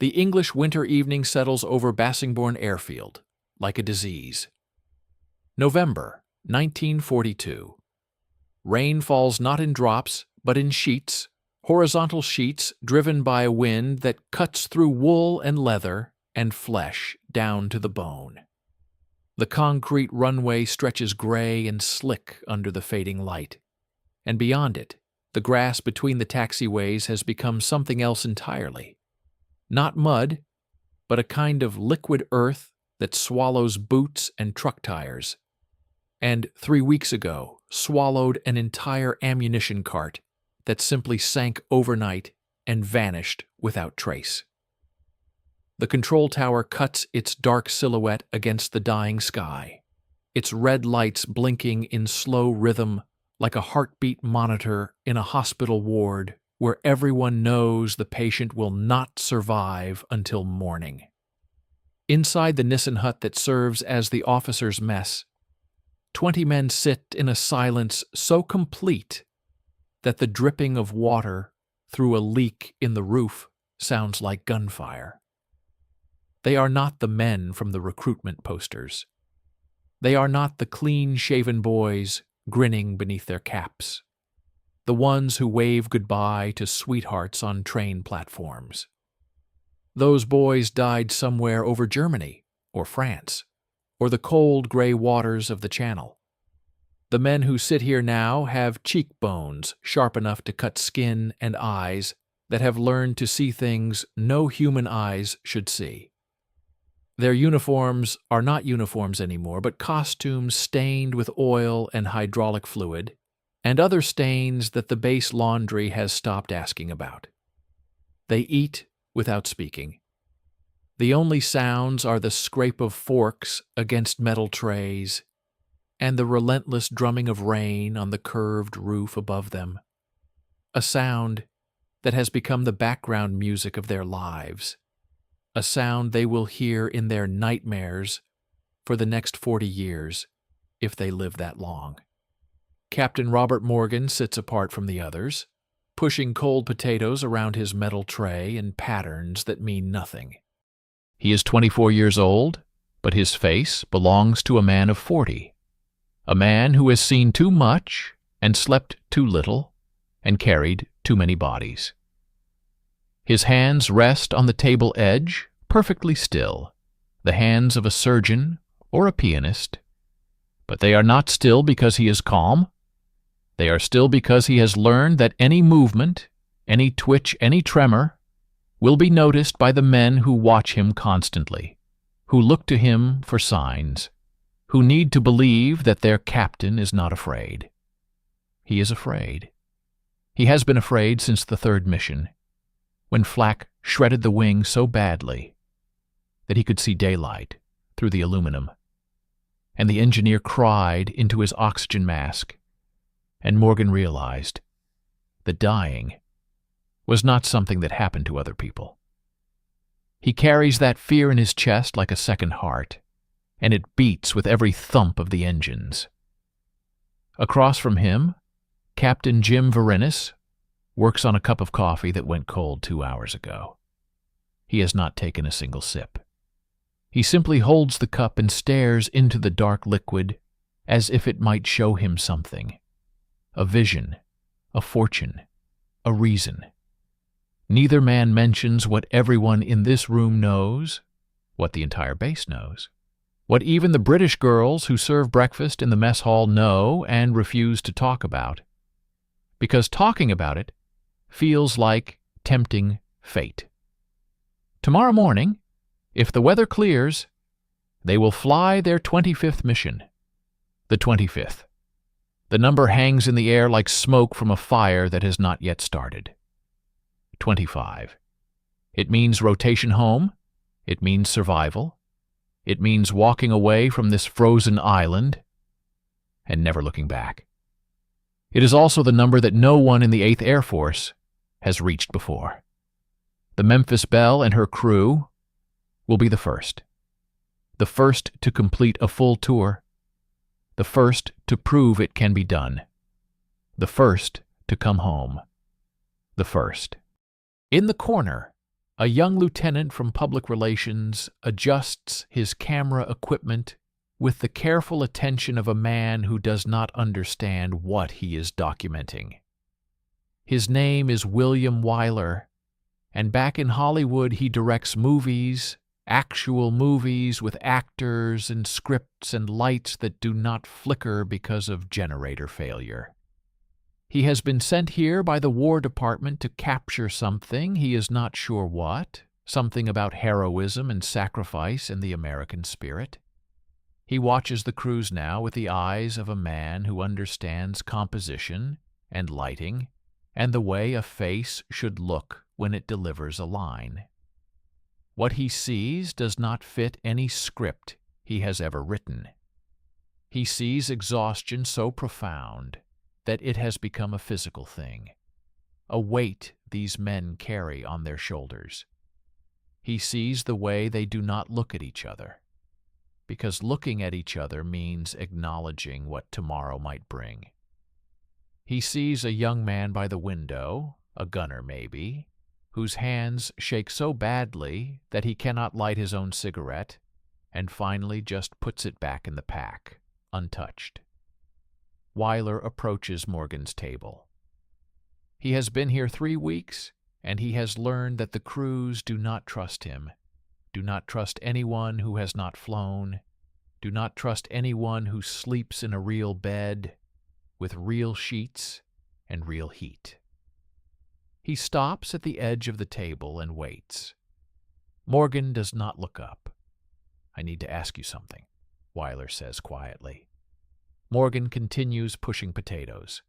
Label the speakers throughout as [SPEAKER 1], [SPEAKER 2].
[SPEAKER 1] The English winter evening settles over Bassingbourn Airfield, like a disease. November, 1942. Rain falls not in drops, but in sheets, horizontal sheets driven by a wind that cuts through wool and leather and flesh down to the bone. The concrete runway stretches gray and slick under the fading light, and beyond it, the grass between the taxiways has become something else entirely. Not mud, but a kind of liquid earth that swallows boots and truck tires, and 3 weeks ago swallowed an entire ammunition cart that simply sank overnight and vanished without trace. The control tower cuts its dark silhouette against the dying sky, its red lights blinking in slow rhythm like a heartbeat monitor in a hospital ward where everyone knows the patient will not survive until morning. Inside the Nissen hut that serves as the officers' mess, 20 men sit in a silence so complete that the dripping of water through a leak in the roof sounds like gunfire. They are not the men from the recruitment posters. They are not the clean-shaven boys grinning beneath their caps, the ones who wave goodbye to sweethearts on train platforms. Those boys died somewhere over Germany or France or the cold gray waters of the Channel. The men who sit here now have cheekbones sharp enough to cut skin and eyes that have learned to see things no human eyes should see. Their uniforms are not uniforms anymore, but costumes stained with oil and hydraulic fluid, and other stains that the base laundry has stopped asking about. They eat without speaking. The only sounds are the scrape of forks against metal trays and the relentless drumming of rain on the curved roof above them, a sound that has become the background music of their lives, a sound they will hear in their nightmares for the next 40 years, if they live that long. Captain Robert Morgan sits apart from the others, pushing cold potatoes around his metal tray in patterns that mean nothing. He is 24 years old, but his face belongs to a man of 40, a man who has seen too much and slept too little and carried too many bodies. His hands rest on the table edge, perfectly still, the hands of a surgeon or a pianist, but they are not still because he is calm. They are still because he has learned that any movement, any twitch, any tremor, will be noticed by the men who watch him constantly, who look to him for signs, who need to believe that their captain is not afraid. He is afraid. He has been afraid since the third mission, when flak shredded the wing so badly that he could see daylight through the aluminum, and the engineer cried into his oxygen mask, and Morgan realized that dying was not something that happened to other people. He carries that fear in his chest like a second heart, and it beats with every thump of the engines. Across from him, Captain Jim Verinis works on a cup of coffee that went cold 2 hours ago. He has not taken a single sip. He simply holds the cup and stares into the dark liquid as if it might show him something. A vision, a fortune, a reason. Neither man mentions what everyone in this room knows, what the entire base knows, what even the British girls who serve breakfast in the mess hall know and refuse to talk about, because talking about it feels like tempting fate. Tomorrow morning, if the weather clears, they will fly their 25th mission. The 25th. The number hangs in the air like smoke from a fire that has not yet started. 25. It means rotation home. It means survival. It means walking away from this frozen island and never looking back. It is also the number that no one in the 8th Air Force has reached before. The Memphis Belle and her crew will be the first to complete a full tour, the first to prove it can be done, the first to come home, the first. In the corner, A young lieutenant from public relations adjusts his camera equipment with the careful attention of a man who does not understand what he is documenting. His name is William Wyler, and back in Hollywood he directs movies, actual movies with actors and scripts and lights that do not flicker because of generator failure. He has been sent here by the War Department to capture something, he is not sure what, something about heroism and sacrifice and the American spirit. He watches the cruise now with the eyes of a man who understands composition and lighting and the way a face should look when it delivers a line. What he sees does not fit any script he has ever written. He sees exhaustion so profound that it has become a physical thing, a weight these men carry on their shoulders. He sees the way they do not look at each other, because looking at each other means acknowledging what tomorrow might bring. He sees a young man by the window, a gunner maybe, whose hands shake so badly that he cannot light his own cigarette, and finally just puts it back in the pack, untouched. Wyler approaches Morgan's table. He has been here 3 weeks, and he has learned that the crews do not trust him, do not trust anyone who has not flown, do not trust anyone who sleeps in a real bed, with real sheets and real heat. He stops at the edge of the table and waits. Morgan does not look up. "I need to ask you something," Wyler says quietly. Morgan continues pushing potatoes.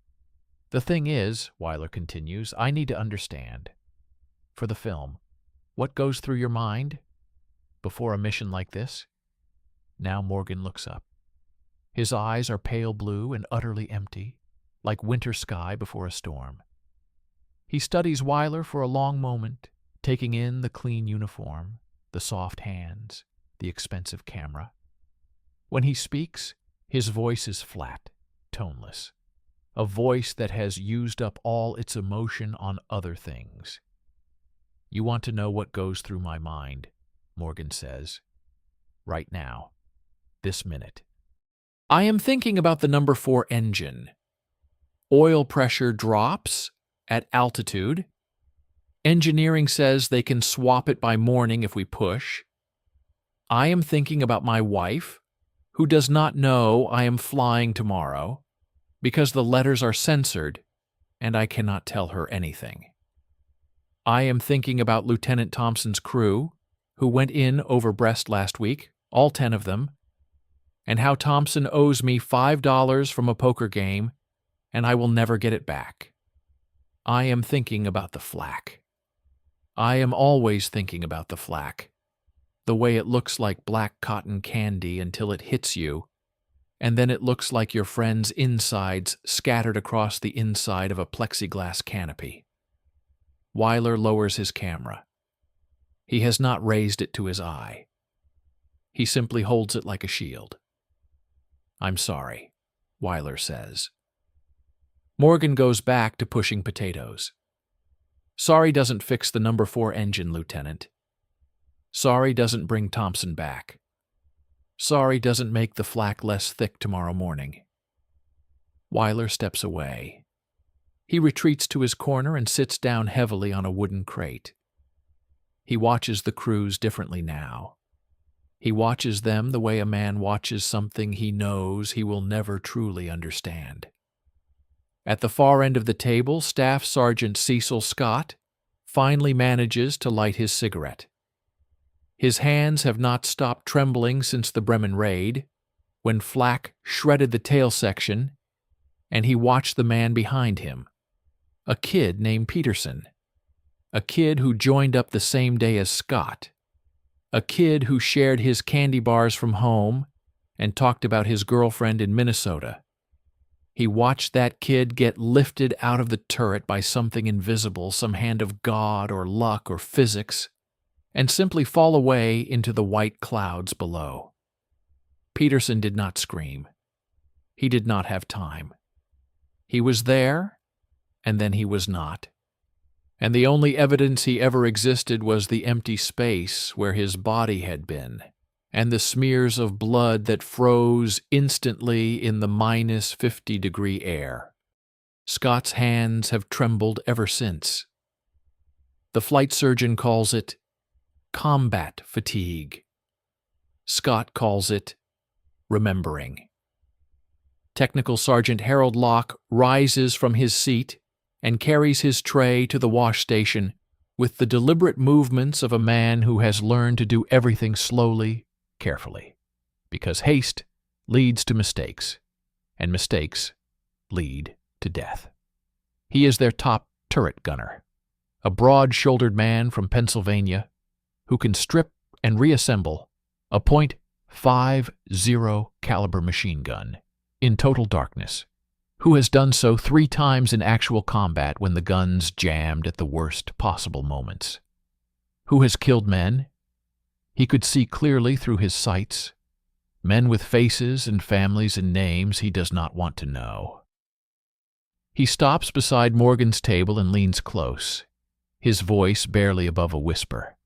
[SPEAKER 1] "The thing is," Wyler continues, "I need to understand. For the film, what goes through your mind before a mission like this?" Now Morgan looks up. His eyes are pale blue and utterly empty, like winter sky before a storm. He studies Wyler for a long moment, taking in the clean uniform, the soft hands, the expensive camera. When he speaks, his voice is flat, toneless, a voice that has used up all its emotion on other things. "You want to know what goes through my mind," Morgan says. "Right now, this minute. I am thinking about the number 4 engine. Oil pressure drops at altitude. Engineering says they can swap it by morning if we push. I am thinking about my wife, who does not know I am flying tomorrow, because the letters are censored, and I cannot tell her anything. I am thinking about Lieutenant Thompson's crew, who went in over Brest last week, all 10 of them, and how Thompson owes me $5 from a poker game, and I will never get it back. I am thinking about the flak. I am always thinking about the flak, the way it looks like black cotton candy until it hits you, and then it looks like your friend's insides scattered across the inside of a plexiglass canopy." Wyler lowers his camera. He has not raised it to his eye. He simply holds it like a shield. "I'm sorry," Wyler says. Morgan goes back to pushing potatoes. "Sorry doesn't fix the number 4 engine, Lieutenant. Sorry doesn't bring Thompson back. Sorry doesn't make the flak less thick tomorrow morning." Wyler steps away. He retreats to his corner and sits down heavily on a wooden crate. He watches the crews differently now. He watches them the way a man watches something he knows he will never truly understand. At the far end of the table, Staff Sergeant Cecil Scott finally manages to light his cigarette. His hands have not stopped trembling since the Bremen raid, when flak shredded the tail section, and he watched the man behind him, a kid named Peterson, a kid who joined up the same day as Scott, a kid who shared his candy bars from home and talked about his girlfriend in Minnesota. He watched that kid get lifted out of the turret by something invisible, some hand of God or luck or physics, and simply fall away into the white clouds below. Peterson did not scream. He did not have time. He was there, and then he was not. And the only evidence he ever existed was the empty space where his body had been, and the smears of blood that froze instantly in the -50-degree air. Scott's hands have trembled ever since. The flight surgeon calls it combat fatigue. Scott calls it remembering. Technical Sergeant Harold Locke rises from his seat and carries his tray to the wash station with the deliberate movements of a man who has learned to do everything slowly, carefully, because haste leads to mistakes, and mistakes lead to death. He is their top turret gunner, a broad-shouldered man from Pennsylvania who can strip and reassemble a .50 caliber machine gun in total darkness, who has done so 3 times in actual combat when the guns jammed at the worst possible moments, who has killed men. He could see clearly through his sights, men with faces and families and names he does not want to know. He stops beside Morgan's table and leans close, his voice barely above a whisper.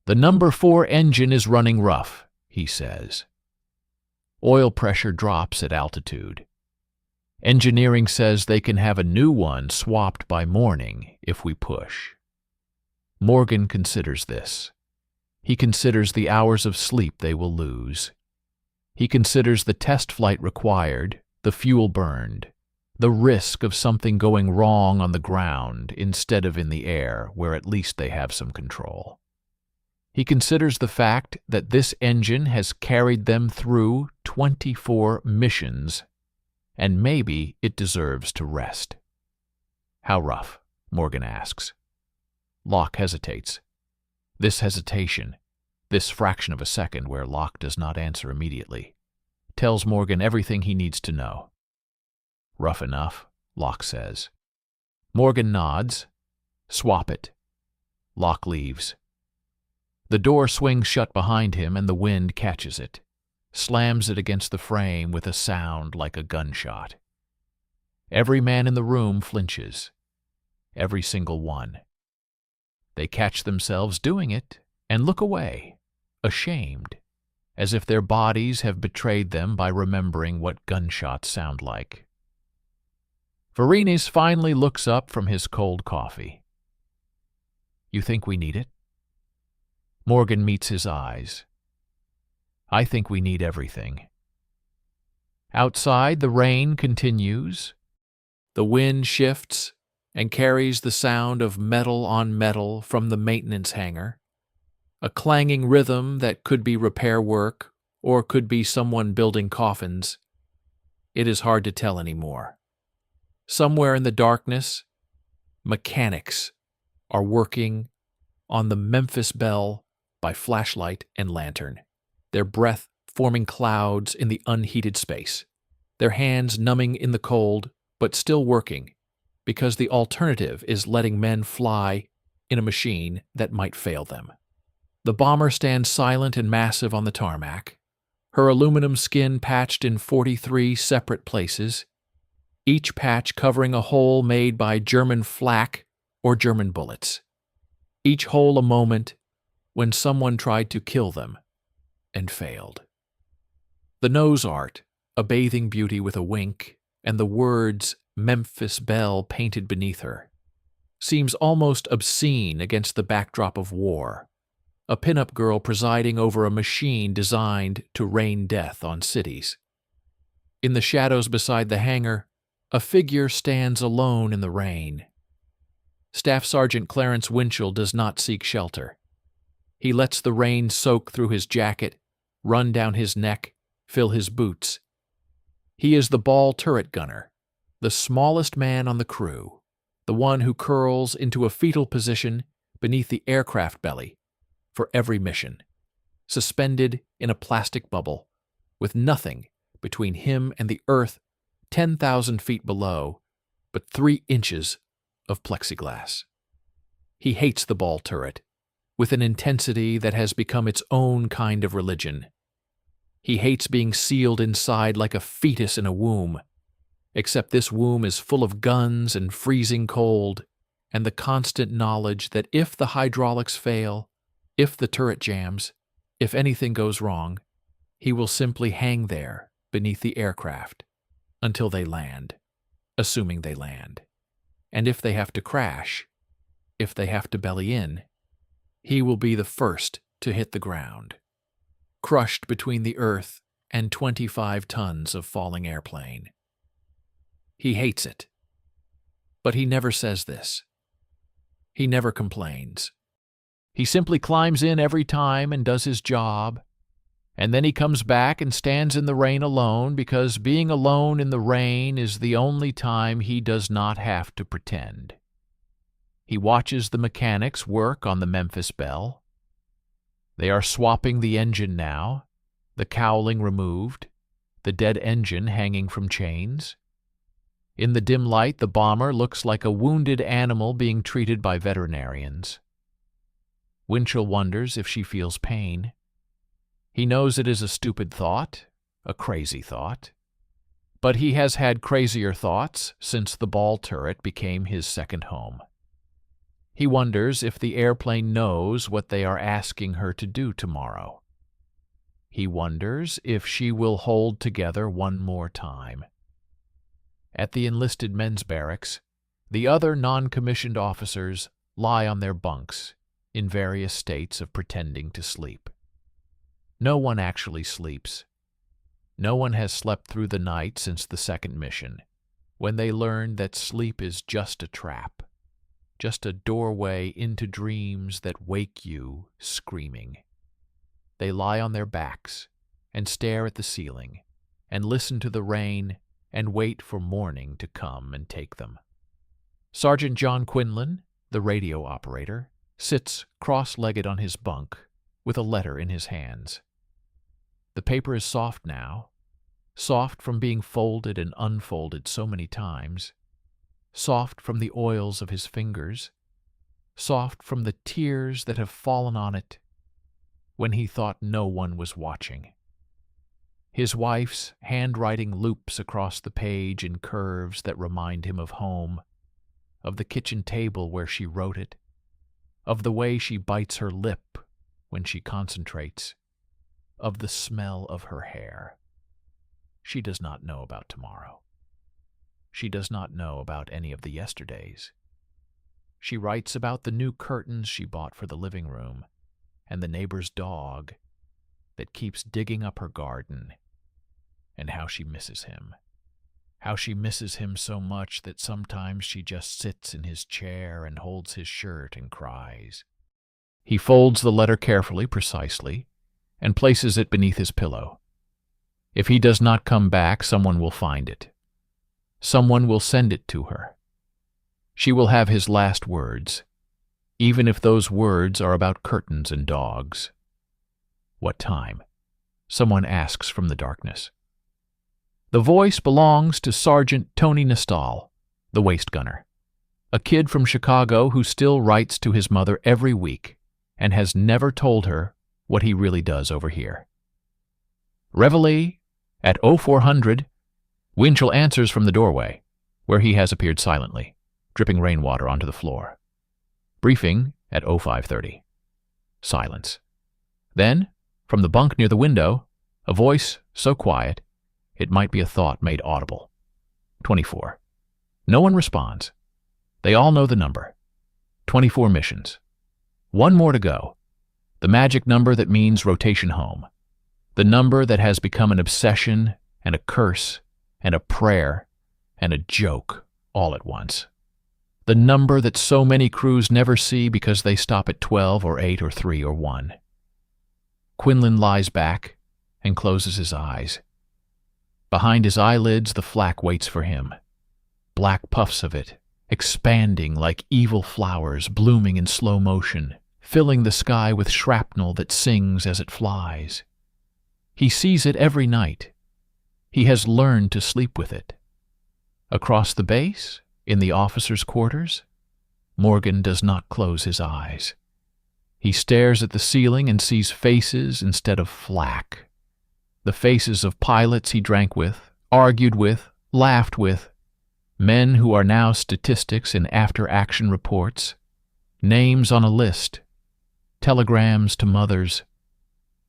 [SPEAKER 1] "The number 4 engine is running rough," he says. Oil pressure drops at altitude. Engineering says they can have a new one swapped by morning if we push. Morgan considers this. He considers the hours of sleep they will lose. He considers the test flight required, the fuel burned, the risk of something going wrong on the ground instead of in the air, where at least they have some control. He considers the fact that this engine has carried them through 24 missions, and maybe it deserves to rest. "How rough?" Morgan asks. Locke hesitates. This hesitation, this fraction of a second where Locke does not answer immediately, tells Morgan everything he needs to know. "Rough enough," Locke says. Morgan nods. "Swap it." Locke leaves. The door swings shut behind him and the wind catches it, slams it against the frame with a sound like a gunshot. Every man in the room flinches. Every single one. They catch themselves doing it and look away, ashamed, as if their bodies have betrayed them by remembering what gunshots sound like. Varinis finally looks up from his cold coffee. "You think we need it?" Morgan meets his eyes. "I think we need everything." Outside, the rain continues. The wind shifts and carries the sound of metal on metal from the maintenance hangar, a clanging rhythm that could be repair work or could be someone building coffins. It is hard to tell anymore. Somewhere in the darkness, mechanics are working on the Memphis Belle by flashlight and lantern, their breath forming clouds in the unheated space, their hands numbing in the cold but still working, because the alternative is letting men fly in a machine that might fail them. The bomber stands silent and massive on the tarmac, her aluminum skin patched in 43 separate places, each patch covering a hole made by German flak or German bullets, each hole a moment when someone tried to kill them and failed. The nose art, a bathing beauty with a wink, and the words Memphis Belle painted beneath her, seems almost obscene against the backdrop of war, a pinup girl presiding over a machine designed to rain death on cities. In the shadows beside the hangar, a figure stands alone in the rain. Staff Sergeant Clarence Winchell does not seek shelter. He lets the rain soak through his jacket, run down his neck, fill his boots. He is the ball turret gunner, the smallest man on the crew, the one who curls into a fetal position beneath the aircraft belly for every mission, suspended in a plastic bubble, with nothing between him and the earth 10,000 feet below, but 3 inches of plexiglass. He hates the ball turret, with an intensity that has become its own kind of religion. He hates being sealed inside like a fetus in a womb, except this womb is full of guns and freezing cold, and the constant knowledge that if the hydraulics fail, if the turret jams, if anything goes wrong, he will simply hang there beneath the aircraft until they land, assuming they land. And if they have to crash, if they have to belly in, he will be the first to hit the ground, crushed between the earth and 25 tons of falling airplane. He hates it. But he never says this. He never complains. He simply climbs in every time and does his job, and then he comes back and stands in the rain alone because being alone in the rain is the only time he does not have to pretend. He watches the mechanics work on the Memphis Belle. They are swapping the engine now, the cowling removed, the dead engine hanging from chains. In the dim light, the bomber looks like a wounded animal being treated by veterinarians. Winchell wonders if she feels pain. He knows it is a stupid thought, a crazy thought. But he has had crazier thoughts since the ball turret became his second home. He wonders if the airplane knows what they are asking her to do tomorrow. He wonders if she will hold together one more time. At the enlisted men's barracks, the other non-commissioned officers lie on their bunks in various states of pretending to sleep. No one actually sleeps. No one has slept through the night since the second mission, when they learned that sleep is just a trap, just a doorway into dreams that wake you screaming. They lie on their backs and stare at the ceiling and listen to the rain and wait for morning to come and take them. Sergeant John Quinlan, the radio operator, sits cross-legged on his bunk with a letter in his hands. The paper is soft now, soft from being folded and unfolded so many times, soft from the oils of his fingers, soft from the tears that have fallen on it when he thought no one was watching. His wife's handwriting loops across the page in curves that remind him of home, of the kitchen table where she wrote it, of the way she bites her lip when she concentrates, of the smell of her hair. She does not know about tomorrow. She does not know about any of the yesterdays. She writes about the new curtains she bought for the living room and the neighbor's dog that keeps digging up her garden, and how she misses him. How she misses him so much that sometimes she just sits in his chair and holds his shirt and cries. He folds the letter carefully, precisely, and places it beneath his pillow. If he does not come back, someone will find it. Someone will send it to her. She will have his last words, even if those words are about curtains and dogs. What time? Someone asks from the darkness. The voice belongs to Sergeant Tony Nestal, the waist gunner, a kid from Chicago who still writes to his mother every week and has never told her what he really does over here. Reveille at 0400, Winchell answers from the doorway, where he has appeared silently, dripping rainwater onto the floor. Briefing at 0530. Silence. Then, from the bunk near the window, a voice so quiet it might be a thought made audible. 24. No one responds. They all know the number. 24 missions. One more to go. The magic number that means rotation home. The number that has become an obsession and a curse and a prayer and a joke all at once. The number that so many crews never see because they stop at 12 or 8 or 3 or 1. Quinlan lies back and closes his eyes. Behind his eyelids, the flak waits for him. Black puffs of it, expanding like evil flowers blooming in slow motion, filling the sky with shrapnel that sings as it flies. He sees it every night. He has learned to sleep with it. Across the base, in the officers' quarters, Morgan does not close his eyes. He stares at the ceiling and sees faces instead of flak. The faces of pilots he drank with, argued with, laughed with, Men who are now statistics in after-action reports, names on a list, telegrams to mothers.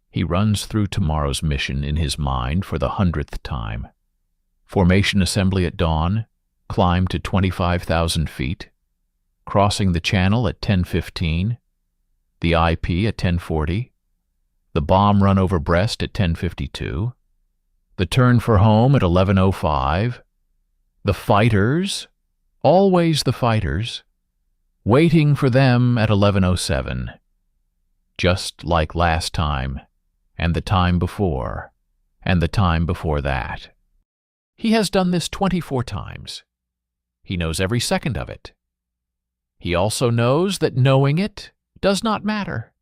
[SPEAKER 1] He runs through tomorrow's mission in his mind for the 100th time. Formation assembly at dawn, climb to 25,000 feet, crossing the channel at 10:15, the IP at 10:40, the bomb run over Brest at 10:52, the turn for home at 11:05, the fighters, always the fighters, waiting for them at 11:07, just like last time, and the time before, and the time before that. He has done this 24 times. He knows every second of it. He also knows that knowing it does not matter.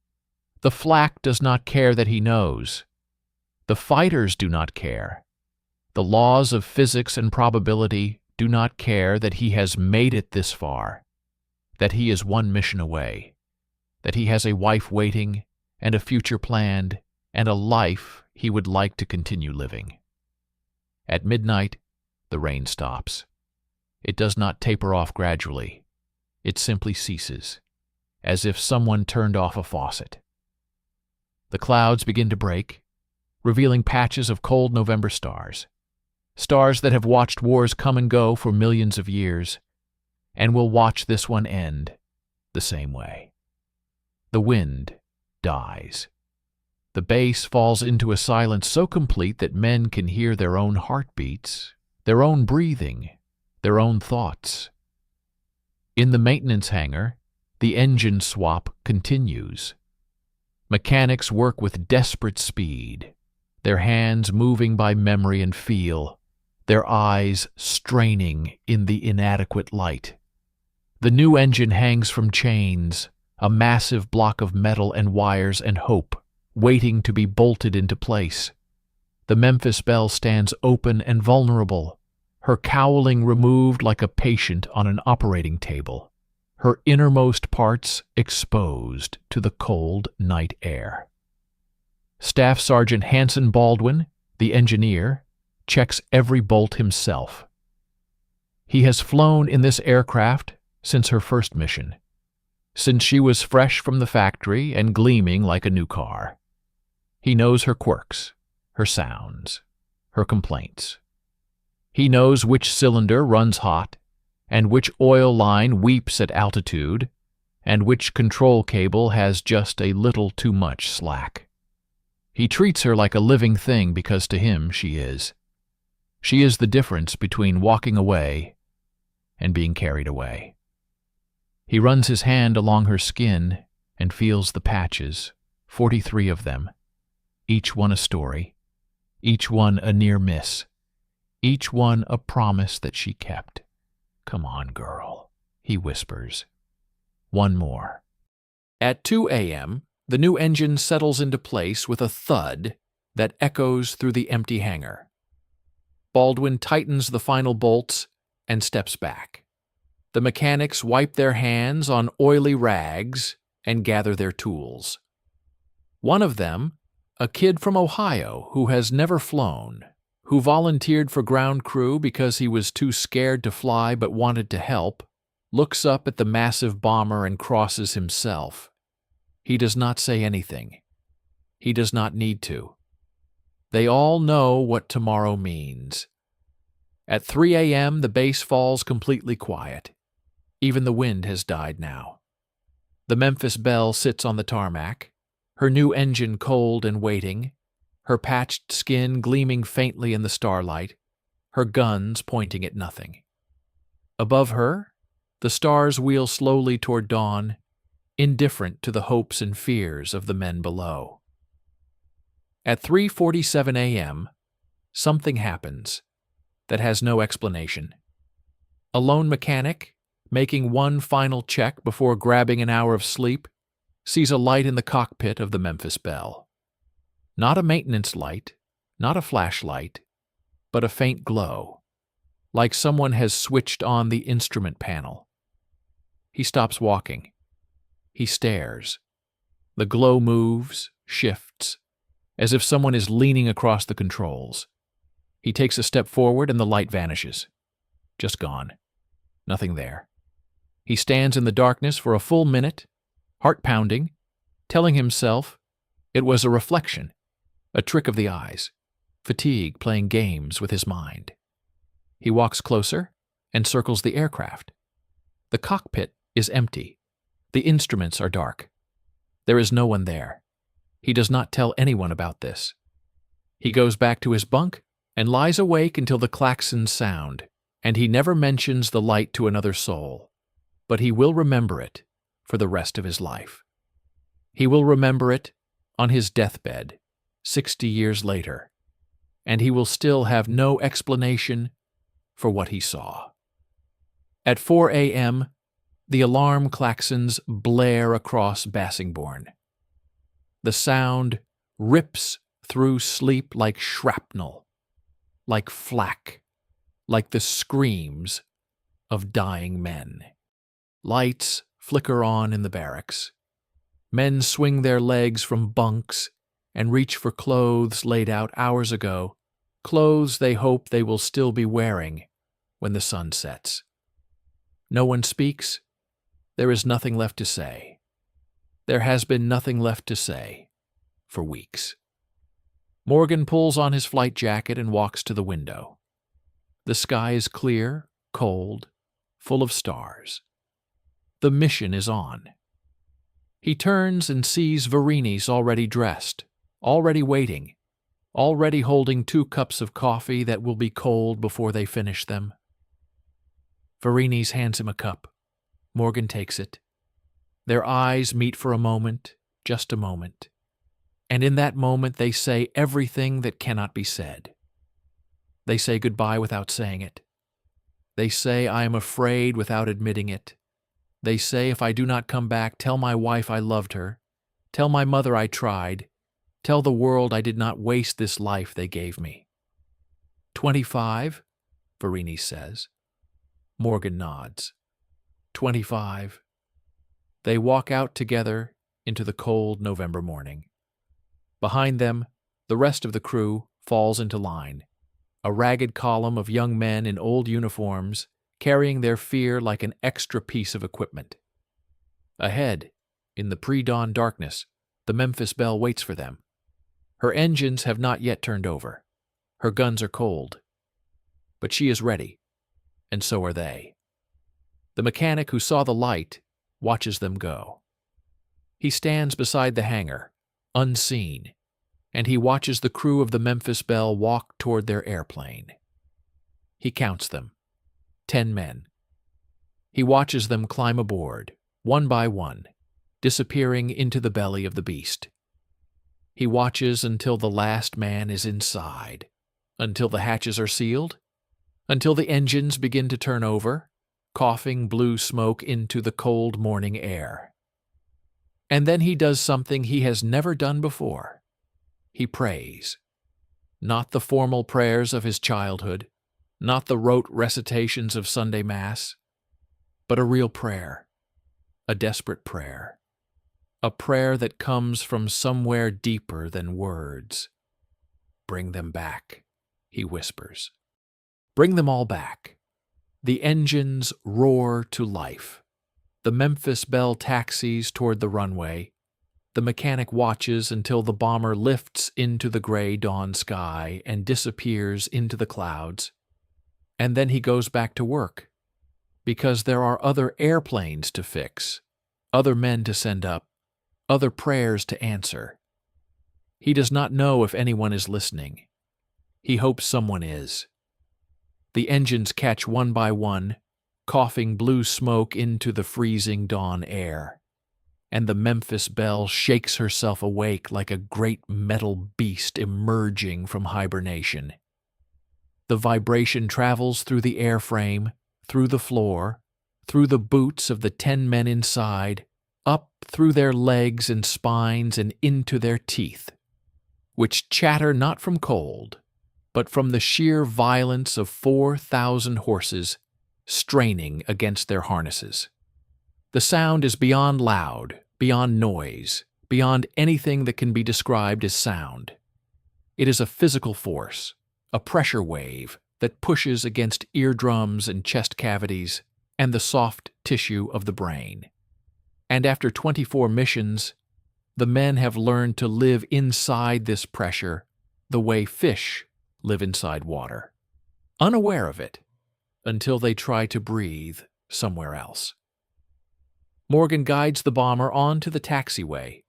[SPEAKER 1] The flak does not care that he knows. The fighters do not care. The laws of physics and probability do not care that he has made it this far, that he is one mission away, that he has a wife waiting and a future planned and a life he would like to continue living. At midnight, the rain stops. It does not taper off gradually. It simply ceases, as if someone turned off a faucet. The clouds begin to break, revealing patches of cold November stars, stars that have watched wars come and go for millions of years, and will watch this one end the same way. The wind dies. The base falls into a silence so complete that men can hear their own heartbeats, their own breathing, their own thoughts. In the maintenance hangar, the engine swap continues. Mechanics work with desperate speed, their hands moving by memory and feel, their eyes straining in the inadequate light. The new engine hangs from chains, a massive block of metal and wires and hope, waiting to be bolted into place. The Memphis Belle stands open and vulnerable, her cowling removed like a patient on an operating table, her innermost parts exposed to the cold night air. Staff Sergeant Hanson Baldwin, the engineer, checks every bolt himself. He has flown in this aircraft since her first mission, since she was fresh from the factory and gleaming like a new car. He knows her quirks, her sounds, her complaints. He knows which cylinder runs hot, and which oil line weeps at altitude, and which control cable has just a little too much slack. He treats her like a living thing because to him she is. She is the difference between walking away and being carried away. He runs his hand along her skin and feels the patches, 43 of them, each one a story, each one a near miss, each one a promise that she kept. "Come on, girl," he whispers. One more. At 2 a.m., the new engine settles into place with a thud that echoes through the empty hangar. Baldwin tightens the final bolts and steps back. The mechanics wipe their hands on oily rags and gather their tools. One of them, a kid from Ohio who has never flown, who volunteered for ground crew because he was too scared to fly but wanted to help, looks up at the massive bomber and crosses himself. He does not say anything. He does not need to. They all know what tomorrow means. At 3 a.m., the base falls completely quiet. Even the wind has died now. The Memphis Belle sits on the tarmac, her new engine cold and waiting, her patched skin gleaming faintly in the starlight, her guns pointing at nothing. Above her, the stars wheel slowly toward dawn, indifferent to the hopes and fears of the men below. At 3:47 a.m., something happens that has no explanation. A lone mechanic, making one final check before grabbing an hour of sleep, sees a light in the cockpit of the Memphis Belle. Not a maintenance light, not a flashlight, but a faint glow, like someone has switched on the instrument panel. He stops walking. He stares. The glow moves, shifts, as if someone is leaning across the controls. He takes a step forward and the light vanishes. just gone. Nothing there. He stands in the darkness for a full minute, heart pounding, telling himself it was a reflection, a trick of the eyes, fatigue playing games with his mind. He walks closer and circles the aircraft. The cockpit is empty. The instruments are dark. There is no one there. He does not tell anyone about this. He goes back to his bunk and lies awake until the klaxons sound, and he never mentions the light to another soul. But he will remember it for the rest of his life. He will remember it on his deathbed, 60 years later, and he will still have no explanation for what he saw. At 4 a.m., the alarm klaxons blare across Bassingbourn. The sound rips through sleep like shrapnel, like flak, like the screams of dying men. Lights flicker on in the barracks. Men swing their legs from bunks and reach for clothes laid out hours ago, clothes they hope they will still be wearing when the sun sets. No one speaks. There is nothing left to say. There has been nothing left to say for weeks. Morgan pulls on his flight jacket and walks to the window. The sky is clear, cold, full of stars. The mission is on. He turns and sees Varini's already dressed, already waiting, already holding 2 cups of coffee that will be cold before they finish them. Varini's hands him a cup. Morgan takes it. Their eyes meet for a moment, just a moment. And in that moment they say everything that cannot be said. They say goodbye without saying it. They say I am afraid without admitting it. They say if I do not come back, tell my wife I loved her. Tell my mother I tried. Tell the world I did not waste this life they gave me. 25, Varini says. Morgan nods. 25. They walk out together into the cold November morning. Behind them, the rest of the crew falls into line, a ragged column of young men in old uniforms carrying their fear like an extra piece of equipment. Ahead, in the pre-dawn darkness, the Memphis Belle waits for them. Her engines have not yet turned over. Her guns are cold. But she is ready, and so are they. The mechanic who saw the light watches them go. He stands beside the hangar, unseen, and he watches the crew of the Memphis Belle walk toward their airplane. He counts them. 10 men. He watches them climb aboard, one by one, disappearing into the belly of the beast. He watches until the last man is inside, until the hatches are sealed, until the engines begin to turn over, coughing blue smoke into the cold morning air. And then he does something he has never done before. He prays. Not the formal prayers of his childhood, not the rote recitations of Sunday Mass, but a real prayer, a desperate prayer, a prayer that comes from somewhere deeper than words. Bring them back, he whispers. Bring them all back. The engines roar to life. The Memphis Belle taxis toward the runway. The mechanic watches until the bomber lifts into the gray dawn sky and disappears into the clouds. And then he goes back to work, because there are other airplanes to fix, other men to send up, other prayers to answer. He does not know if anyone is listening. He hopes someone is. The engines catch one by one, coughing blue smoke into the freezing dawn air, and the Memphis Belle shakes herself awake like a great metal beast emerging from hibernation. The vibration travels through the airframe, through the floor, through the boots of the 10 men inside, up through their legs and spines and into their teeth, which chatter not from cold, but from the sheer violence of 4,000 horses straining against their harnesses. The sound is beyond loud, beyond noise, beyond anything that can be described as sound. It is a physical force, a pressure wave, that pushes against eardrums and chest cavities and the soft tissue of the brain. And after 24 missions, the men have learned to live inside this pressure the way fish live inside water, unaware of it until they try to breathe somewhere else. Morgan guides the bomber onto the taxiway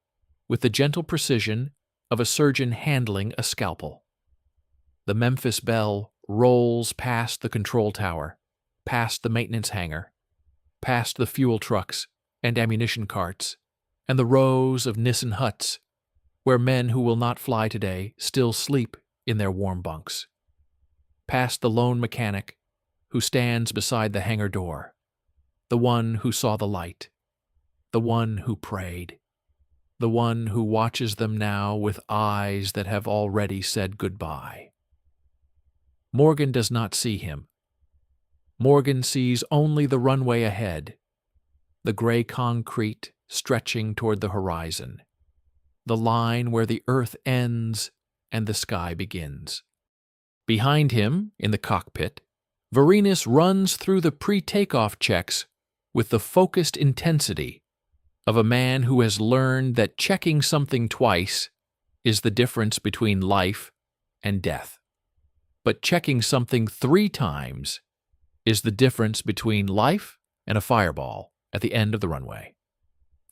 [SPEAKER 1] with the gentle precision of a surgeon handling a scalpel. The Memphis Belle rolls past the control tower, past the maintenance hangar, past the fuel trucks and ammunition carts, and the rows of Nissen huts where men who will not fly today still sleep in their warm bunks. Past the lone mechanic who stands beside the hangar door, the one who saw the light, the one who prayed, the one who watches them now with eyes that have already said goodbye. Morgan does not see him. Morgan sees only the runway ahead, the gray concrete stretching toward the horizon, the line where the earth ends and the sky begins. Behind him, in the cockpit, Verinis runs through the pre-takeoff checks with the focused intensity of a man who has learned that checking something twice is the difference between life and death. But checking something 3 times is the difference between life and a fireball at the end of the runway.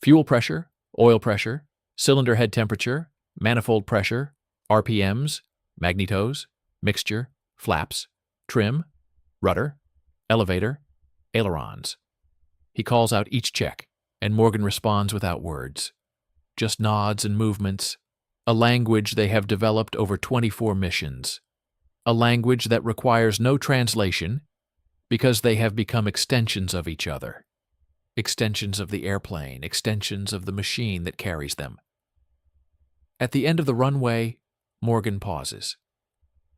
[SPEAKER 1] Fuel pressure, oil pressure, cylinder head temperature, manifold pressure, RPMs, magnetos, mixture, flaps, trim, rudder, elevator, ailerons. He calls out each check, and Morgan responds without words, just nods and movements, a language they have developed over 24 missions, a language that requires no translation because they have become extensions of each other, extensions of the airplane, extensions of the machine that carries them. At the end of the runway, Morgan pauses.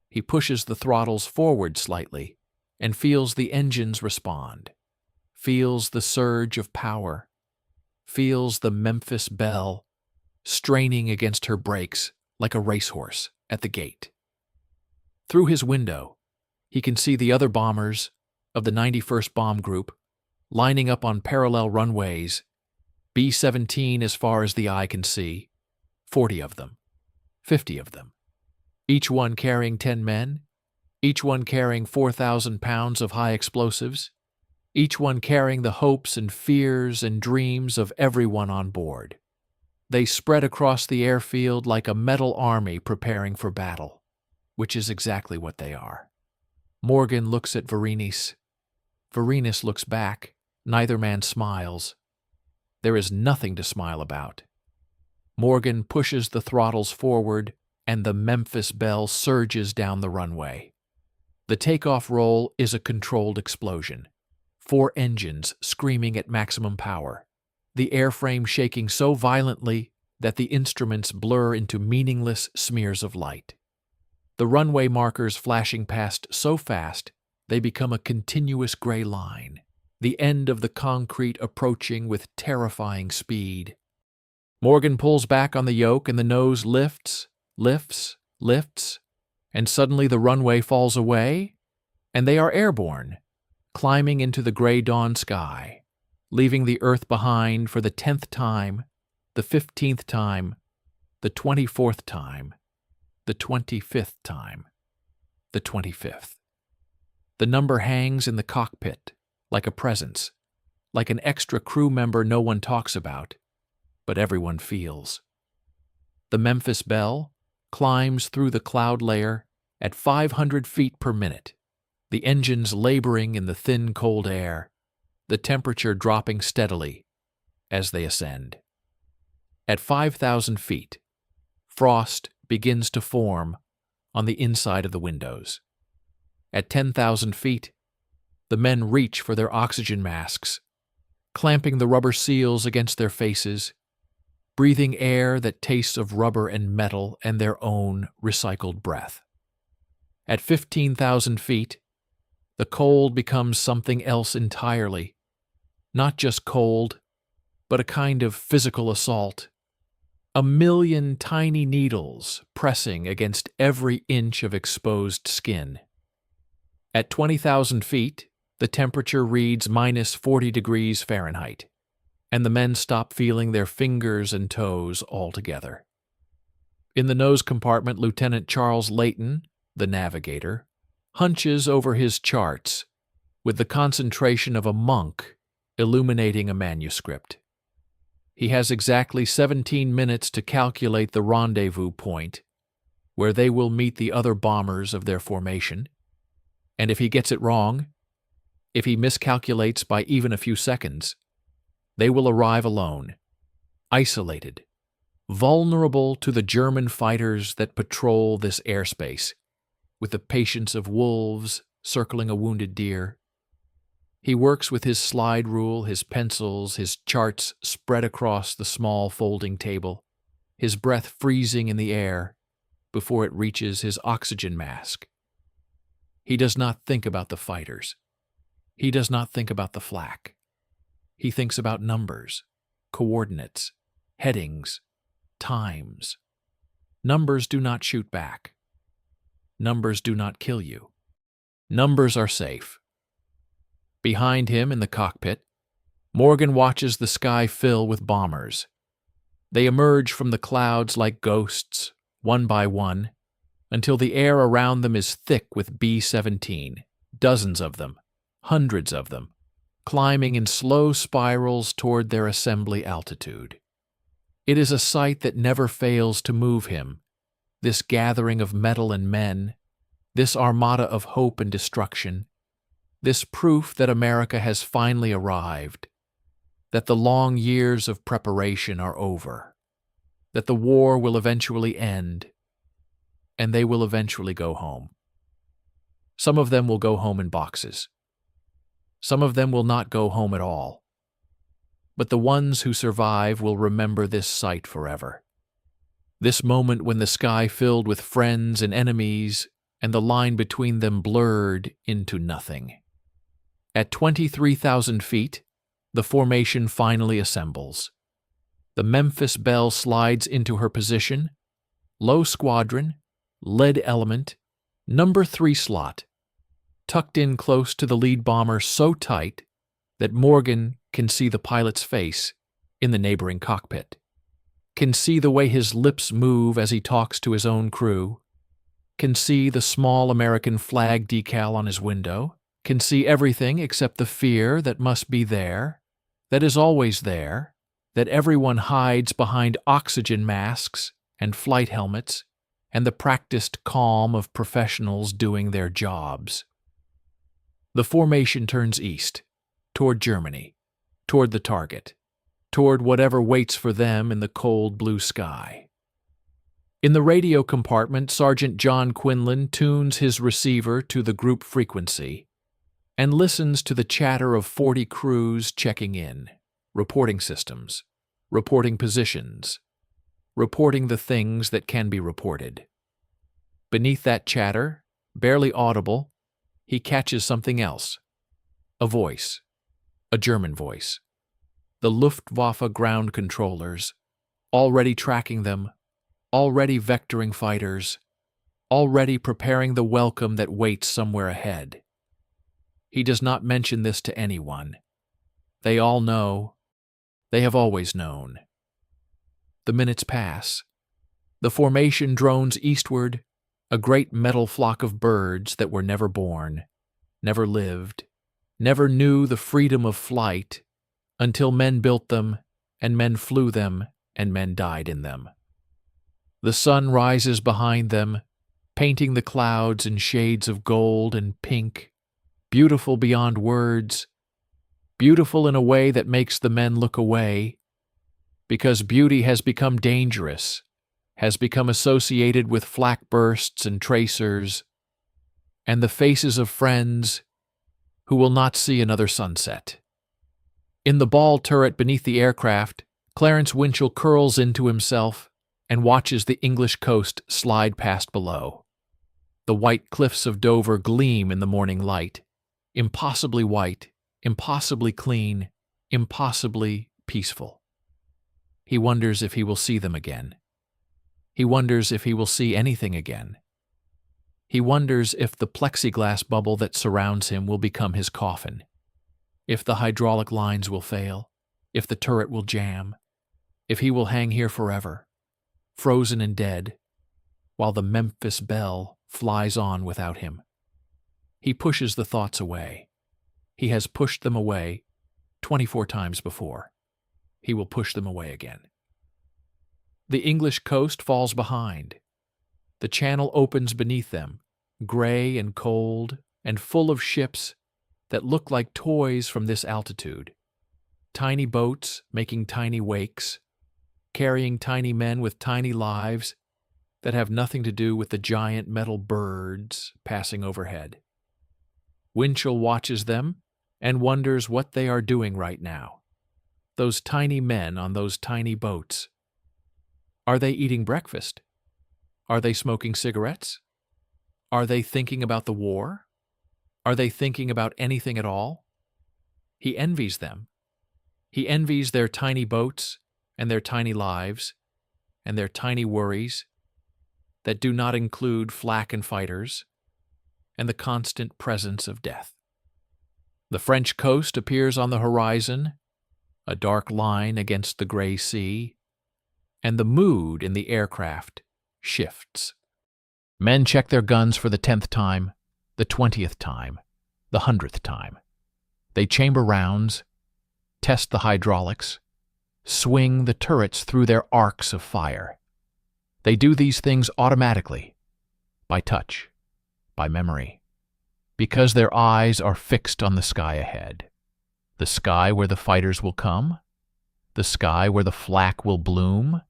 [SPEAKER 1] He pushes the throttles forward slightly and feels the engines respond, feels the surge of power, feels the Memphis Belle straining against her brakes like a racehorse at the gate. Through his window, he can see the other bombers of the 91st Bomb Group lining up on parallel runways, B-17 as far as the eye can see, 40 of them, 50 of them, each one carrying 10 men, each one carrying 4,000 pounds of high explosives, each one carrying the hopes and fears and dreams of everyone on board. They spread across the airfield like a metal army preparing for battle, which is exactly what they are. Morgan looks at Verinis. Verinis looks back. Neither man smiles. There is nothing to smile about. Morgan pushes the throttles forward, and the Memphis Belle surges down the runway. The takeoff roll is a controlled explosion. 4 engines screaming at maximum power, the airframe shaking so violently that the instruments blur into meaningless smears of light. The runway markers flashing past so fast they become a continuous gray line, the end of the concrete approaching with terrifying speed. Morgan pulls back on the yoke and the nose lifts, lifts, lifts, and suddenly the runway falls away, and they are airborne, climbing into the gray dawn sky, leaving the earth behind for the 10th time, the 15th time, the 24th time, the 25th time, the 25th. The number hangs in the cockpit like a presence, like an extra crew member no one talks about, but everyone feels. The Memphis Belle climbs through the cloud layer at 500 feet per minute, the engines laboring in the thin, cold air, the temperature dropping steadily as they ascend. At 5,000 feet, frost begins to form on the inside of the windows. At 10,000 feet, the men reach for their oxygen masks, clamping the rubber seals against their faces, breathing air that tastes of rubber and metal and their own recycled breath. At 15,000 feet, the cold becomes something else entirely, not just cold, but a kind of physical assault. 1,000,000 tiny needles pressing against every inch of exposed skin. At 20,000 feet, the temperature reads minus 40 degrees Fahrenheit, and the men stop feeling their fingers and toes altogether. In the nose compartment, Lieutenant Charles Layton, the navigator, hunches over his charts with the concentration of a monk illuminating a manuscript. He has exactly 17 minutes to calculate the rendezvous point where they will meet the other bombers of their formation, and if he gets it wrong, if he miscalculates by even a few seconds, they will arrive alone, isolated, vulnerable to the German fighters that patrol this airspace, with the patience of wolves circling a wounded deer. He works with his slide rule, his pencils, his charts spread across the small folding table, his breath freezing in the air before it reaches his oxygen mask. He does not think about the fighters. He does not think about the flak. He thinks about numbers, coordinates, headings, times. Numbers do not shoot back. Numbers do not kill you. Numbers are safe. Behind him in the cockpit, Morgan watches the sky fill with bombers. They emerge from the clouds like ghosts, one by one, until the air around them is thick with B-17, dozens of them, hundreds of them, climbing in slow spirals toward their assembly altitude. It is a sight that never fails to move him, this gathering of metal and men, this armada of hope and destruction, this proof that America has finally arrived, that the long years of preparation are over, that the war will eventually end, and they will eventually go home. Some of them will go home in boxes. Some of them will not go home at all. But the ones who survive will remember this sight forever. This moment when the sky filled with friends and enemies and the line between them blurred into nothing. At 23,000 feet, the formation finally assembles. The Memphis Belle slides into her position, low squadron, lead element, number 3 slot, tucked in close to the lead bomber so tight that Morgan can see the pilot's face in the neighboring cockpit, can see the way his lips move as he talks to his own crew, can see the small American flag decal on his window, can see everything except the fear that must be there, that is always there, that everyone hides behind oxygen masks and flight helmets and the practiced calm of professionals doing their jobs. The formation turns east, toward Germany, toward the target, toward whatever waits for them in the cold blue sky. In the radio compartment, Sergeant John Quinlan tunes his receiver to the group frequency and listens to the chatter of 40 crews checking in, reporting systems, reporting positions, reporting the things that can be reported. Beneath that chatter, barely audible, he catches something else. A voice. A German voice. The Luftwaffe ground controllers, already tracking them, already vectoring fighters, already preparing the welcome that waits somewhere ahead. He does not mention this to anyone. They all know. They have always known. The minutes pass. The formation drones eastward, a great metal flock of birds that were never born, never lived, never knew the freedom of flight until men built them, and men flew them, and men died in them. The sun rises behind them, painting the clouds in shades of gold and pink, beautiful beyond words, beautiful in a way that makes the men look away, because beauty has become dangerous, has become associated with flak bursts and tracers, and the faces of friends who will not see another sunset. In the ball turret beneath the aircraft, Clarence Winchell curls into himself and watches the English coast slide past below. The white cliffs of Dover gleam in the morning light, impossibly white, impossibly clean, impossibly peaceful. He wonders if he will see them again. He wonders if he will see anything again. He wonders if the plexiglass bubble that surrounds him will become his coffin, if the hydraulic lines will fail, if the turret will jam, if he will hang here forever, frozen and dead, while the Memphis Belle flies on without him. He pushes the thoughts away. He has pushed them away 24 times before. He will push them away again. The English coast falls behind. The channel opens beneath them, gray and cold and full of ships that look like toys from this altitude. Tiny boats making tiny wakes, carrying tiny men with tiny lives that have nothing to do with the giant metal birds passing overhead. Winchell watches them and wonders what they are doing right now. Those tiny men on those tiny boats. Are they eating breakfast? Are they smoking cigarettes? Are they thinking about the war? Are they thinking about anything at all? He envies them. He envies their tiny boats and their tiny lives and their tiny worries that do not include flak and fighters and the constant presence of death. The French coast appears on the horizon, a dark line against the gray sea, and the mood in the aircraft shifts. Men check their guns for the 10th time, the 20th time, the 100th time. They chamber rounds, test the hydraulics, swing the turrets through their arcs of fire. They do these things automatically, by touch, by memory, because their eyes are fixed on the sky ahead, the sky where the fighters will come, the sky where the flak will bloom,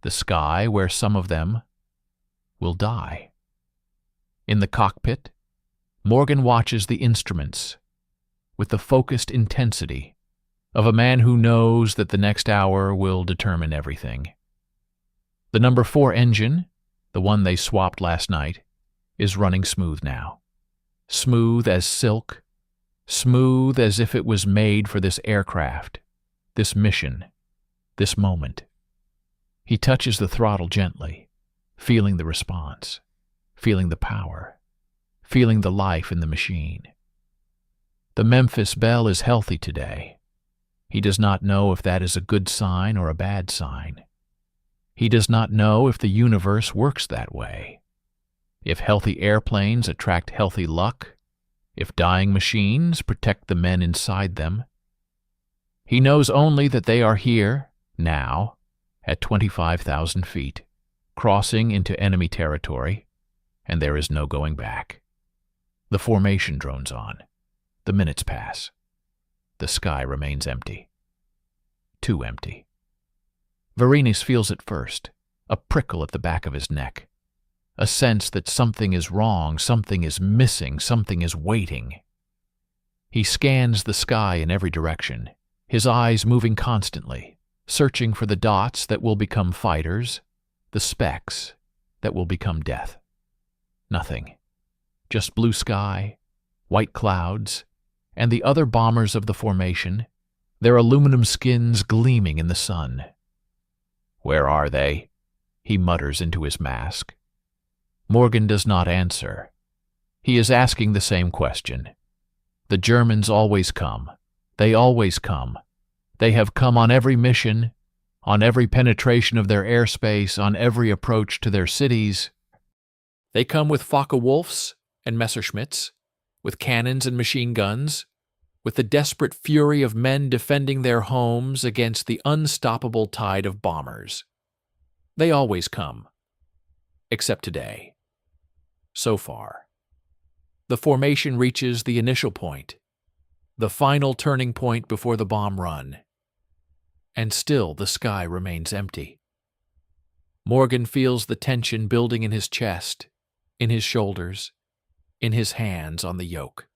[SPEAKER 1] the sky where some of them will die. In the cockpit, Morgan watches the instruments with the focused intensity of a man who knows that the next hour will determine everything. The number 4 engine, the one they swapped last night, is running smooth now. Smooth as silk, smooth as if it was made for this aircraft, this mission, this moment. He touches the throttle gently, feeling the response, feeling the power, feeling the life in the machine. The Memphis Belle is healthy today. He does not know if that is a good sign or a bad sign. He does not know if the universe works that way. If healthy airplanes attract healthy luck, if dying machines protect the men inside them. He knows only that they are here, now, at 25,000 feet, crossing into enemy territory, and there is no going back. The formation drones on. The minutes pass. The sky remains empty. Too empty. Verinis feels it first, a prickle at the back of his neck, a sense that something is wrong, something is missing, something is waiting. He scans the sky in every direction, his eyes moving constantly, searching for the dots that will become fighters, the specks that will become death. Nothing. Just blue sky, white clouds, and the other bombers of the formation, their aluminum skins gleaming in the sun. "Where are they?" he mutters into his mask. Morgan does not answer. He is asking the same question. The Germans always come. They always come. They have come on every mission, on every penetration of their airspace, on every approach to their cities. They come with Focke-Wulfs and Messerschmitts, with cannons and machine guns, with the desperate fury of men defending their homes against the unstoppable tide of bombers. They always come, except today. So far. The formation reaches the initial point, the final turning point before the bomb run, and still the sky remains empty. Morgan feels the tension building in his chest, in his shoulders, in his hands on the yoke.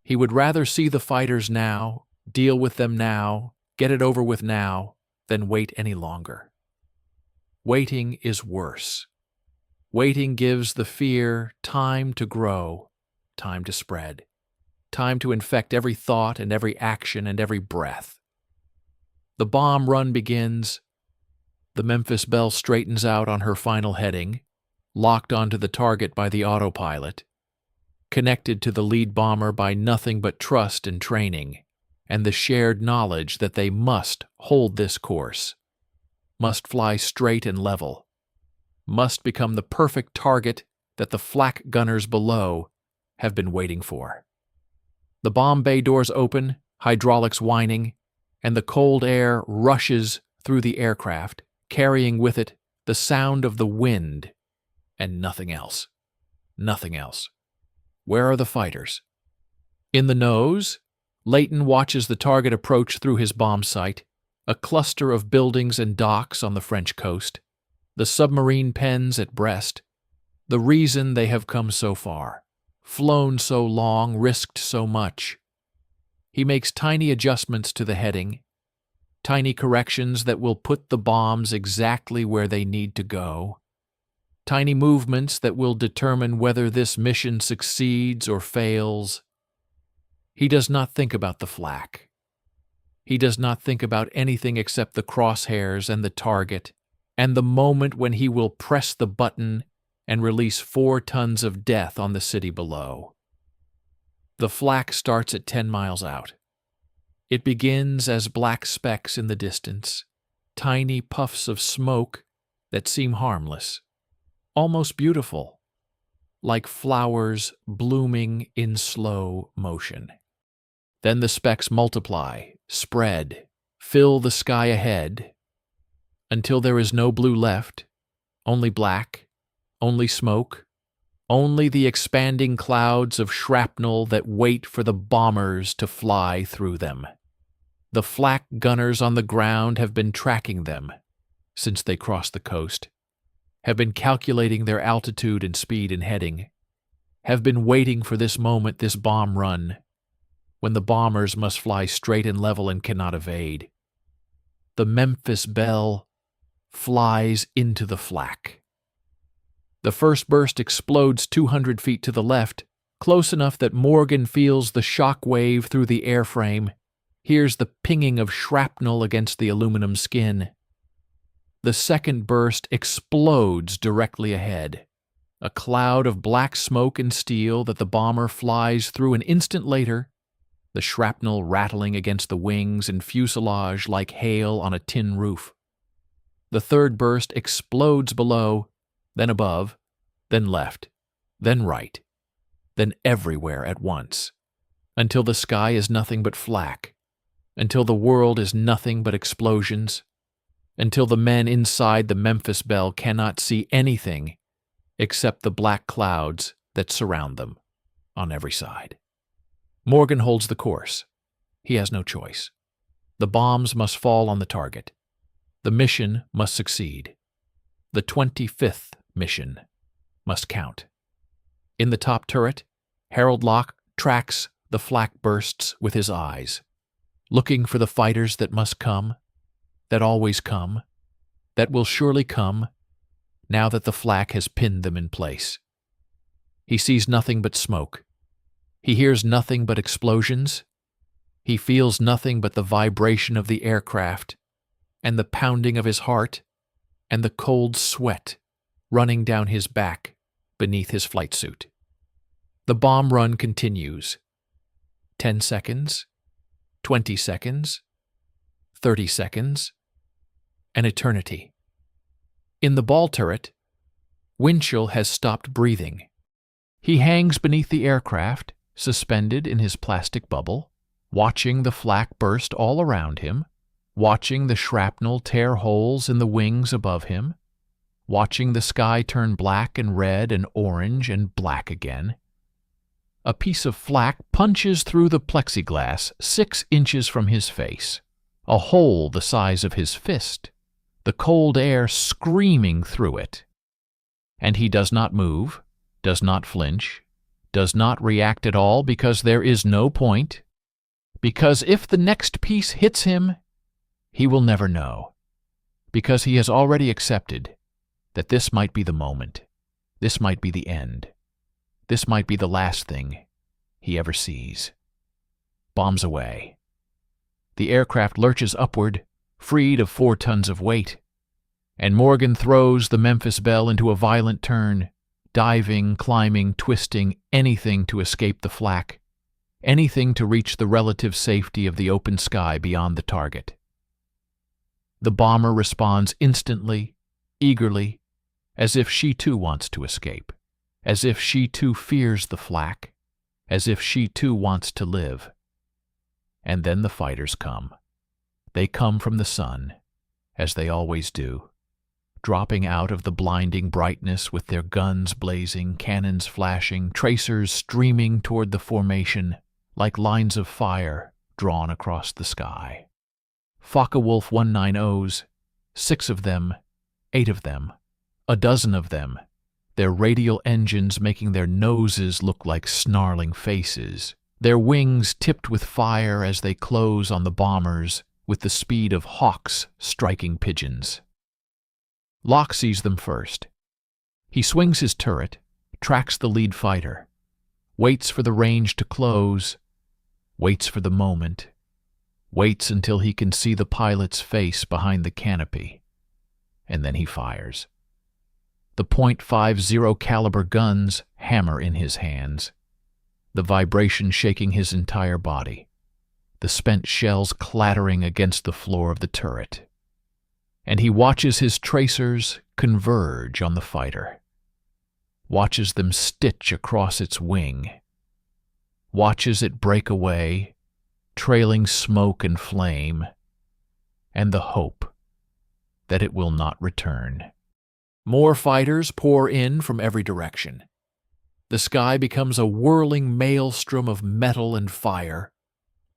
[SPEAKER 1] He would rather see the fighters now, deal with them now, get it over with now, than wait any longer. Waiting is worse. Waiting gives the fear time to grow, time to spread, time to infect every thought and every action and every breath. The bomb run begins. The Memphis Belle straightens out on her final heading, locked onto the target by the autopilot, connected to the lead bomber by nothing but trust and training, and the shared knowledge that they must hold this course, must fly straight and level, must become the perfect target that the flak gunners below have been waiting for. The bomb bay doors open, hydraulics whining, and the cold air rushes through the aircraft, carrying with it the sound of the wind and nothing else. Nothing else. Where are the fighters? In the nose, Leighton watches the target approach through his bomb sight, a cluster of buildings and docks on the French coast, the submarine pens at Brest, the reason they have come so far, flown so long, risked so much. He makes tiny adjustments to the heading, tiny corrections that will put the bombs exactly where they need to go, tiny movements that will determine whether this mission succeeds or fails. He does not think about the flak. He does not think about anything except the crosshairs and the target, and the moment when he will press the button and release 4 tons of death on the city below. The flak starts at 10 miles out. It begins as black specks in the distance, tiny puffs of smoke that seem harmless, almost beautiful, like flowers blooming in slow motion. Then the specks multiply, spread, fill the sky ahead, until there is no blue left, only black, only smoke, only the expanding clouds of shrapnel that wait for the bombers to fly through them. The flak gunners on the ground have been tracking them since they crossed the coast, have been calculating their altitude and speed and heading, have been waiting for this moment, this bomb run, when the bombers must fly straight and level and cannot evade. The Memphis Belle flies into the flak. The first burst explodes 200 feet to the left, close enough that Morgan feels the shock wave through the airframe, hears the pinging of shrapnel against the aluminum skin. The second burst explodes directly ahead, a cloud of black smoke and steel that the bomber flies through an instant later, the shrapnel rattling against the wings and fuselage like hail on a tin roof. The third burst explodes below, then above, then left, then right, then everywhere at once, until the sky is nothing but flak, until the world is nothing but explosions, until the men inside the Memphis Belle cannot see anything except the black clouds that surround them on every side. Morgan holds the course. He has no choice. The bombs must fall on the target. The mission must succeed. The 25th mission must count. In the top turret, Harold Locke tracks the flak bursts with his eyes, looking for the fighters that must come, that always come, that will surely come, now that the flak has pinned them in place. He sees nothing but smoke. He hears nothing but explosions. He feels nothing but the vibration of the aircraft, and the pounding of his heart, and the cold sweat running down his back beneath his flight suit. The bomb run continues. 10 seconds, 20 seconds, 30 seconds, an eternity. In the ball turret, Winchell has stopped breathing. He hangs beneath the aircraft, suspended in his plastic bubble, watching the flak burst all around him, watching the shrapnel tear holes in the wings above him, watching the sky turn black and red and orange and black again. A piece of flak punches through the plexiglass 6 inches from his face, a hole the size of his fist, the cold air screaming through it. And he does not move, does not flinch, does not react at all because there is no point, because if the next piece hits him, he will never know, because he has already accepted that this might be the moment, this might be the end, this might be the last thing he ever sees. Bombs away. The aircraft lurches upward, freed of 4 tons of weight. And Morgan throws the Memphis Belle into a violent turn, diving, climbing, twisting, anything to escape the flak, anything to reach the relative safety of the open sky beyond the target. The bomber responds instantly, eagerly, as if she too wants to escape, as if she too fears the flak, as if she too wants to live. And then the fighters come. They come from the sun, as they always do, dropping out of the blinding brightness with their guns blazing, cannons flashing, tracers streaming toward the formation like lines of fire drawn across the sky. Focke-Wulf 190s, 6 of them, 8 of them, a dozen of them, their radial engines making their noses look like snarling faces, their wings tipped with fire as they close on the bombers with the speed of hawks striking pigeons. Locke sees them first. He swings his turret, tracks the lead fighter, waits for the range to close, waits for the moment, waits until he can see the pilot's face behind the canopy, and then he fires. The .50 caliber guns hammer in his hands, the vibration shaking his entire body, the spent shells clattering against the floor of the turret. And he watches his tracers converge on the fighter, watches them stitch across its wing, watches it break away, trailing smoke and flame, and the hope that it will not return. More fighters pour in from every direction. The sky becomes a whirling maelstrom of metal and fire,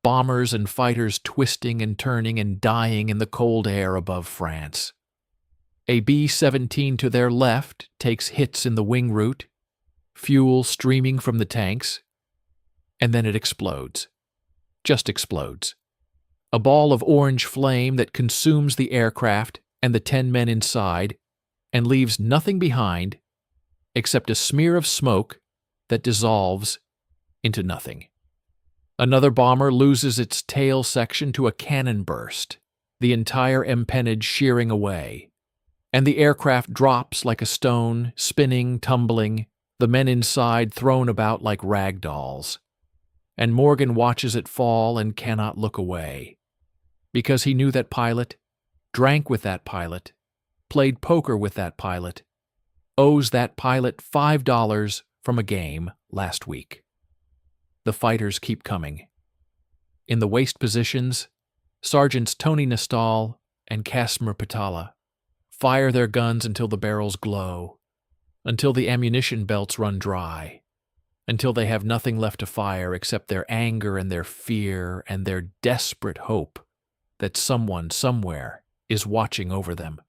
[SPEAKER 1] bombers and fighters twisting and turning and dying in the cold air above France. A B-17 to their left takes hits in the wing root, fuel streaming from the tanks, and then it explodes. Just explodes. A ball of orange flame that consumes the aircraft and the 10 men inside and leaves nothing behind except a smear of smoke that dissolves into nothing. Another bomber loses its tail section to a cannon burst, the entire empennage shearing away, and the aircraft drops like a stone, spinning, tumbling, the men inside thrown about like rag dolls. And Morgan watches it fall and cannot look away, because he knew that pilot, drank with that pilot, played poker with that pilot, owes that pilot $5 from a game last week. The fighters keep coming. In the waist positions, Sergeants Tony Nestal and Casimir Pitala fire their guns until the barrels glow, until the ammunition belts run dry, until they have nothing left to fire except their anger and their fear and their desperate hope that someone somewhere is watching over them.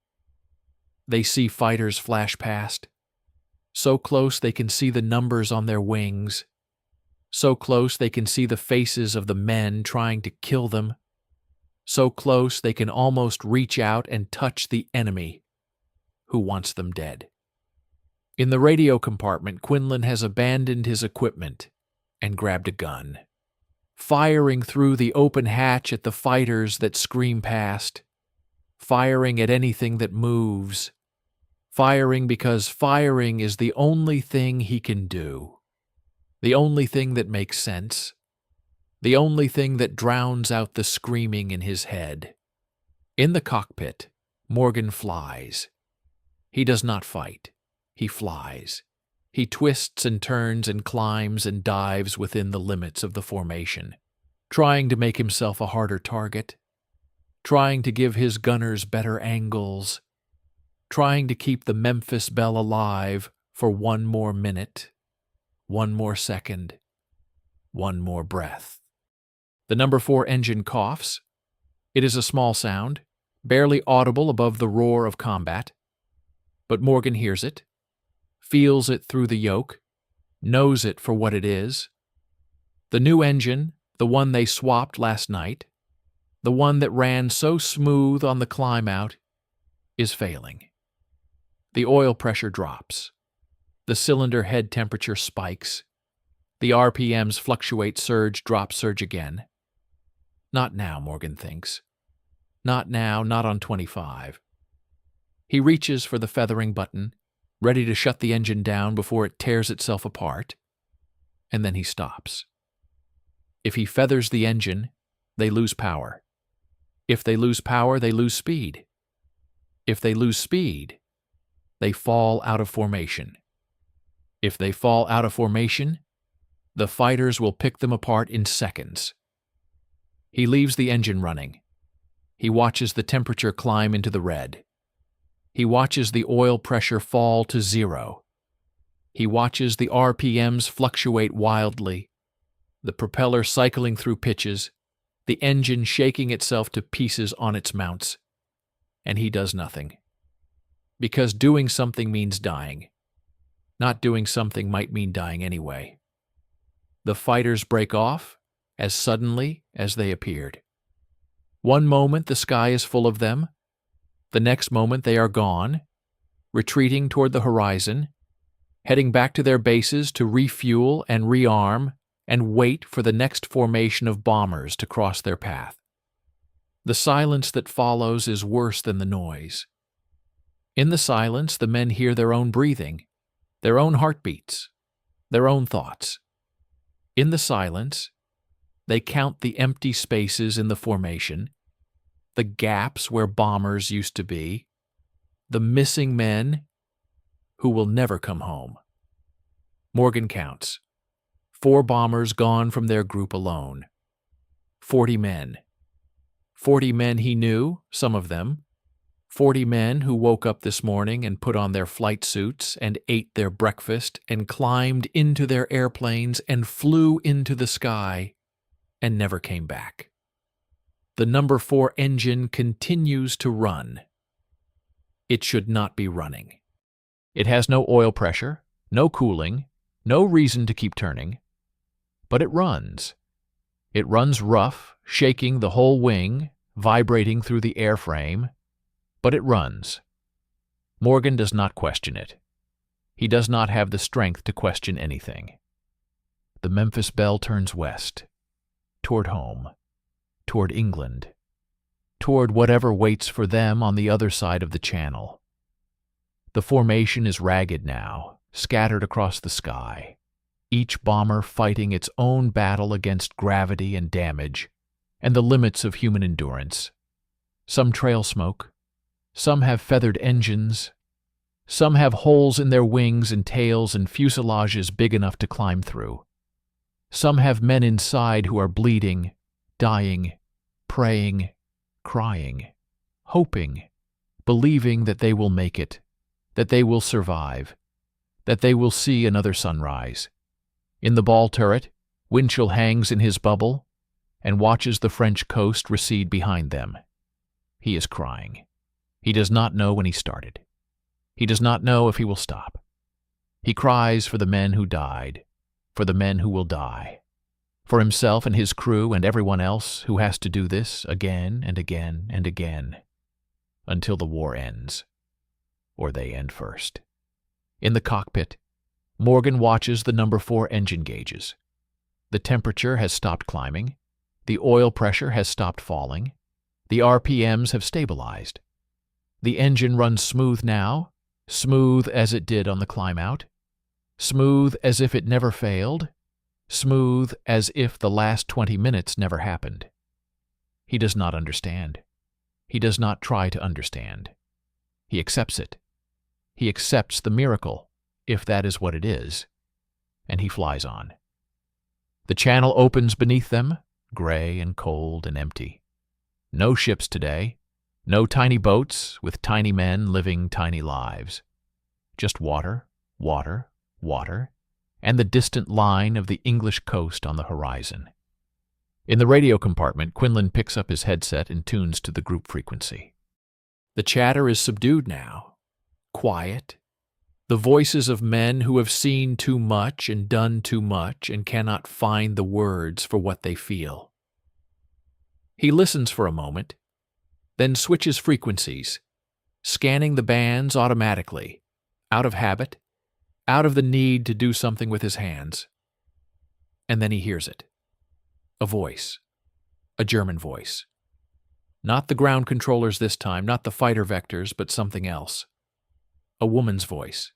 [SPEAKER 1] They see fighters flash past, so close they can see the numbers on their wings, so close they can see the faces of the men trying to kill them, so close they can almost reach out and touch the enemy who wants them dead. In the radio compartment, Quinlan has abandoned his equipment and grabbed a gun, firing through the open hatch at the fighters that scream past, firing at anything that moves, firing because firing is the only thing he can do, the only thing that makes sense, the only thing that drowns out the screaming in his head. In the cockpit, Morgan flies. He does not fight. He flies. He twists and turns and climbs and dives within the limits of the formation, trying to make himself a harder target, trying to give his gunners better angles, trying to keep the Memphis Belle alive for one more minute, one more second, one more breath. The number 4 engine coughs. It is a small sound, barely audible above the roar of combat, but Morgan hears it, feels it through the yoke, knows it for what it is. The new engine, the one they swapped last night, the one that ran so smooth on the climb out, is failing. The oil pressure drops. The cylinder head temperature spikes. The RPMs fluctuate, surge, drop, surge again. Not now, Morgan thinks. Not now, not on 25. He reaches for the feathering button, ready to shut the engine down before it tears itself apart, and then he stops. If he feathers the engine, they lose power. If they lose power, they lose speed. If they lose speed, they fall out of formation. If they fall out of formation, the fighters will pick them apart in seconds. He leaves the engine running. He watches the temperature climb into the red. He watches the oil pressure fall to 0. He watches the RPMs fluctuate wildly, the propeller cycling through pitches, the engine shaking itself to pieces on its mounts. And he does nothing. Because doing something means dying. Not doing something might mean dying anyway. The fighters break off as suddenly as they appeared. One moment the sky is full of them. The next moment they are gone, retreating toward the horizon, heading back to their bases to refuel and rearm and wait for the next formation of bombers to cross their path. The silence that follows is worse than the noise. In the silence, the men hear their own breathing, their own heartbeats, their own thoughts. In the silence, they count the empty spaces in the formation, the gaps where bombers used to be, the missing men who will never come home. Morgan counts. 4 bombers gone from their group alone. 40 men. 40 men he knew, some of them. 40 men who woke up this morning and put on their flight suits and ate their breakfast and climbed into their airplanes and flew into the sky and never came back. The number 4 engine continues to run. It should not be running. It has no oil pressure, no cooling, no reason to keep turning. But it runs. It runs rough, shaking the whole wing, vibrating through the airframe. But it runs. Morgan does not question it. He does not have the strength to question anything. The Memphis Belle turns west, toward home, toward England, toward whatever waits for them on the other side of the channel. The formation is ragged now, scattered across the sky, each bomber fighting its own battle against gravity and damage and the limits of human endurance. Some trail smoke, some have feathered engines, some have holes in their wings and tails and fuselages big enough to climb through. Some have men inside who are bleeding, dying, praying, crying, hoping, believing that they will make it, that they will survive, that they will see another sunrise. In the ball turret, Winchell hangs in his bubble and watches the French coast recede behind them. He is crying. He does not know when he started. He does not know if he will stop. He cries for the men who died, for the men who will die, for himself and his crew and everyone else who has to do this again and again and again, until the war ends, or they end first. In the cockpit, Morgan watches the number 4 engine gauges. The temperature has stopped climbing. The oil pressure has stopped falling. The RPMs have stabilized. The engine runs smooth now, smooth as it did on the climb out, smooth as if it never failed, smooth as if the last 20 minutes never happened. He does not understand. He does not try to understand. He accepts it. He accepts the miracle, if that is what it is, and he flies on. The channel opens beneath them, gray and cold and empty. No ships today, no tiny boats with tiny men living tiny lives. Just water, water, water, and the distant line of the English coast on the horizon. In the radio compartment, Quinlan picks up his headset and tunes to the group frequency. The chatter is subdued now, quiet. The voices of men who have seen too much and done too much and cannot find the words for what they feel. He listens for a moment, then switches frequencies, scanning the bands automatically, out of habit, out of the need to do something with his hands. And then he hears it. A voice. A German voice. Not the ground controllers this time, not the fighter vectors, but something else. A woman's voice.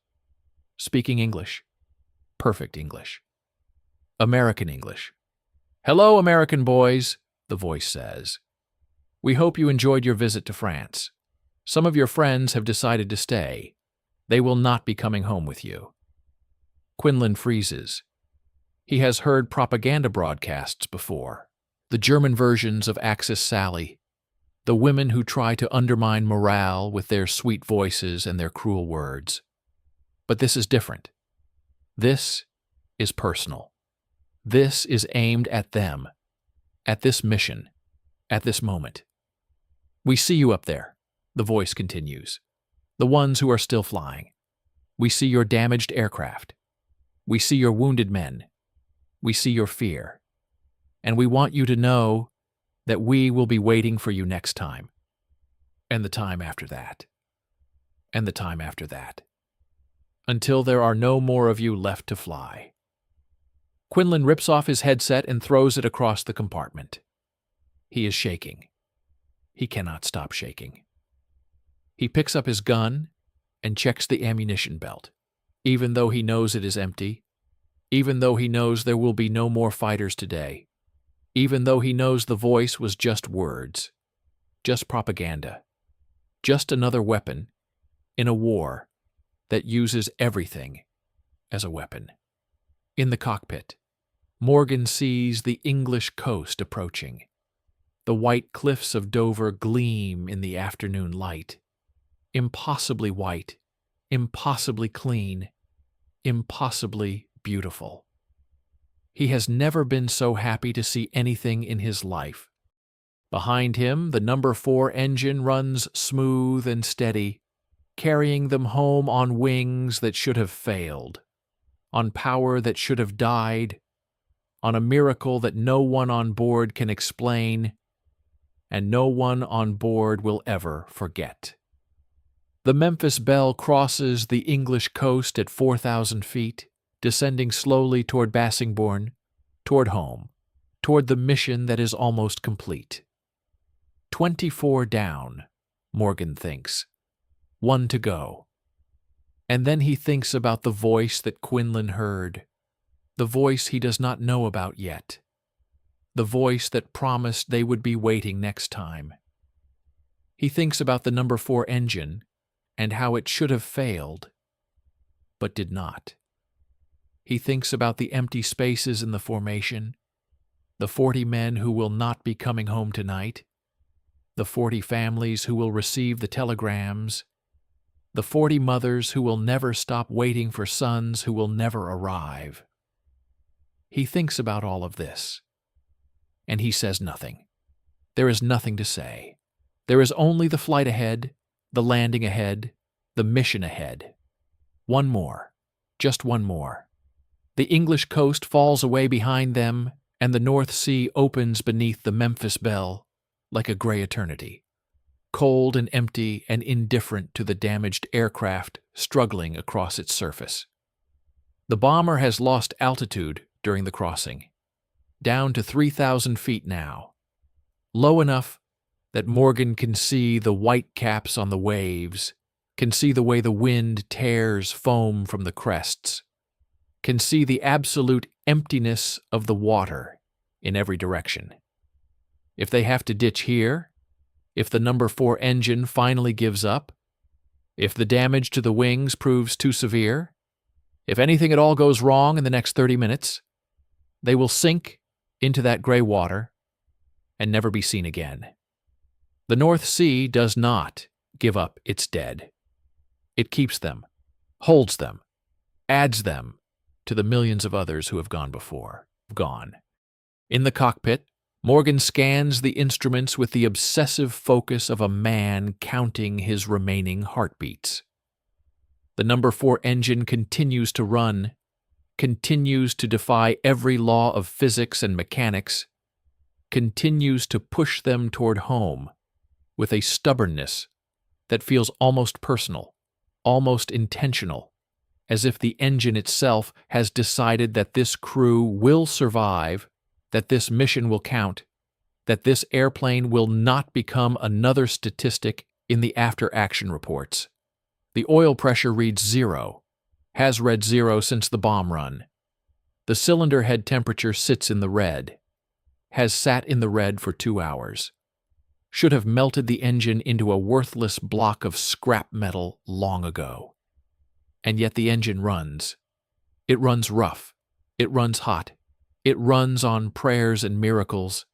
[SPEAKER 1] Speaking English. Perfect English. American English. "Hello, American boys," the voice says. "We hope you enjoyed your visit to France. Some of your friends have decided to stay. They will not be coming home with you." Quinlan freezes. He has heard propaganda broadcasts before. The German versions of Axis Sally. The women who try to undermine morale with their sweet voices and their cruel words. But this is different. This is personal. This is aimed at them, at this mission, at this moment. "We see you up there," the voice continues. "The ones who are still flying. We see your damaged aircraft. We see your wounded men. We see your fear. And we want you to know that we will be waiting for you next time. And the time after that. And the time after that. Until there are no more of you left to fly." Quinlan rips off his headset and throws it across the compartment. He is shaking. He cannot stop shaking. He picks up his gun and checks the ammunition belt, even though he knows it is empty, even though he knows there will be no more fighters today, even though he knows the voice was just words, just propaganda, just another weapon in a war that uses everything as a weapon. In the cockpit, Morgan sees the English coast approaching. The white cliffs of Dover gleam in the afternoon light. Impossibly white, impossibly clean, impossibly beautiful. He has never been so happy to see anything in his life. Behind him, the No. 4 engine runs smooth and steady, carrying them home on wings that should have failed, on power that should have died, on a miracle that no one on board can explain, and no one on board will ever forget. The Memphis Belle crosses the English coast at 4,000 feet, descending slowly toward Bassingbourn, toward home, toward the mission that is almost complete. 24 down, Morgan thinks. 1 to go. And then he thinks about the voice that Quinlan heard, the voice he does not know about yet, the voice that promised they would be waiting next time. He thinks about the No. 4 engine and how it should have failed, but did not. He thinks about the empty spaces in the formation, the 40 men who will not be coming home tonight, the 40 families who will receive the telegrams, the 40 mothers who will never stop waiting for sons who will never arrive. He thinks about all of this, and he says nothing. There is nothing to say. There is only the flight ahead, the landing ahead, the mission ahead. One more, just one more. The English coast falls away behind them, and the North Sea opens beneath the Memphis Belle like a gray eternity, cold and empty and indifferent to the damaged aircraft struggling across its surface. The bomber has lost altitude during the crossing, down to 3,000 feet now, low enough that Morgan can see the white caps on the waves, can see the way the wind tears foam from the crests, can see the absolute emptiness of the water in every direction. If they have to ditch here, if the No. 4 engine finally gives up, if the damage to the wings proves too severe, if anything at all goes wrong in the next 30 minutes, they will sink into that gray water and never be seen again. The North Sea does not give up its dead. It keeps them, holds them, adds them to the millions of others who have gone before. Gone. In the cockpit, Morgan scans the instruments with the obsessive focus of a man counting his remaining heartbeats. The No. 4 engine continues to run, continues to defy every law of physics and mechanics, continues to push them toward home with a stubbornness that feels almost personal, almost intentional, as if the engine itself has decided that this crew will survive, that this mission will count, that this airplane will not become another statistic in the after-action reports. The oil pressure reads 0, has read 0 since the bomb run. The cylinder head temperature sits in the red, has sat in the red for 2 hours. Should have melted the engine into a worthless block of scrap metal long ago. And yet the engine runs. It runs rough. It runs hot. It runs on prayers and miracles.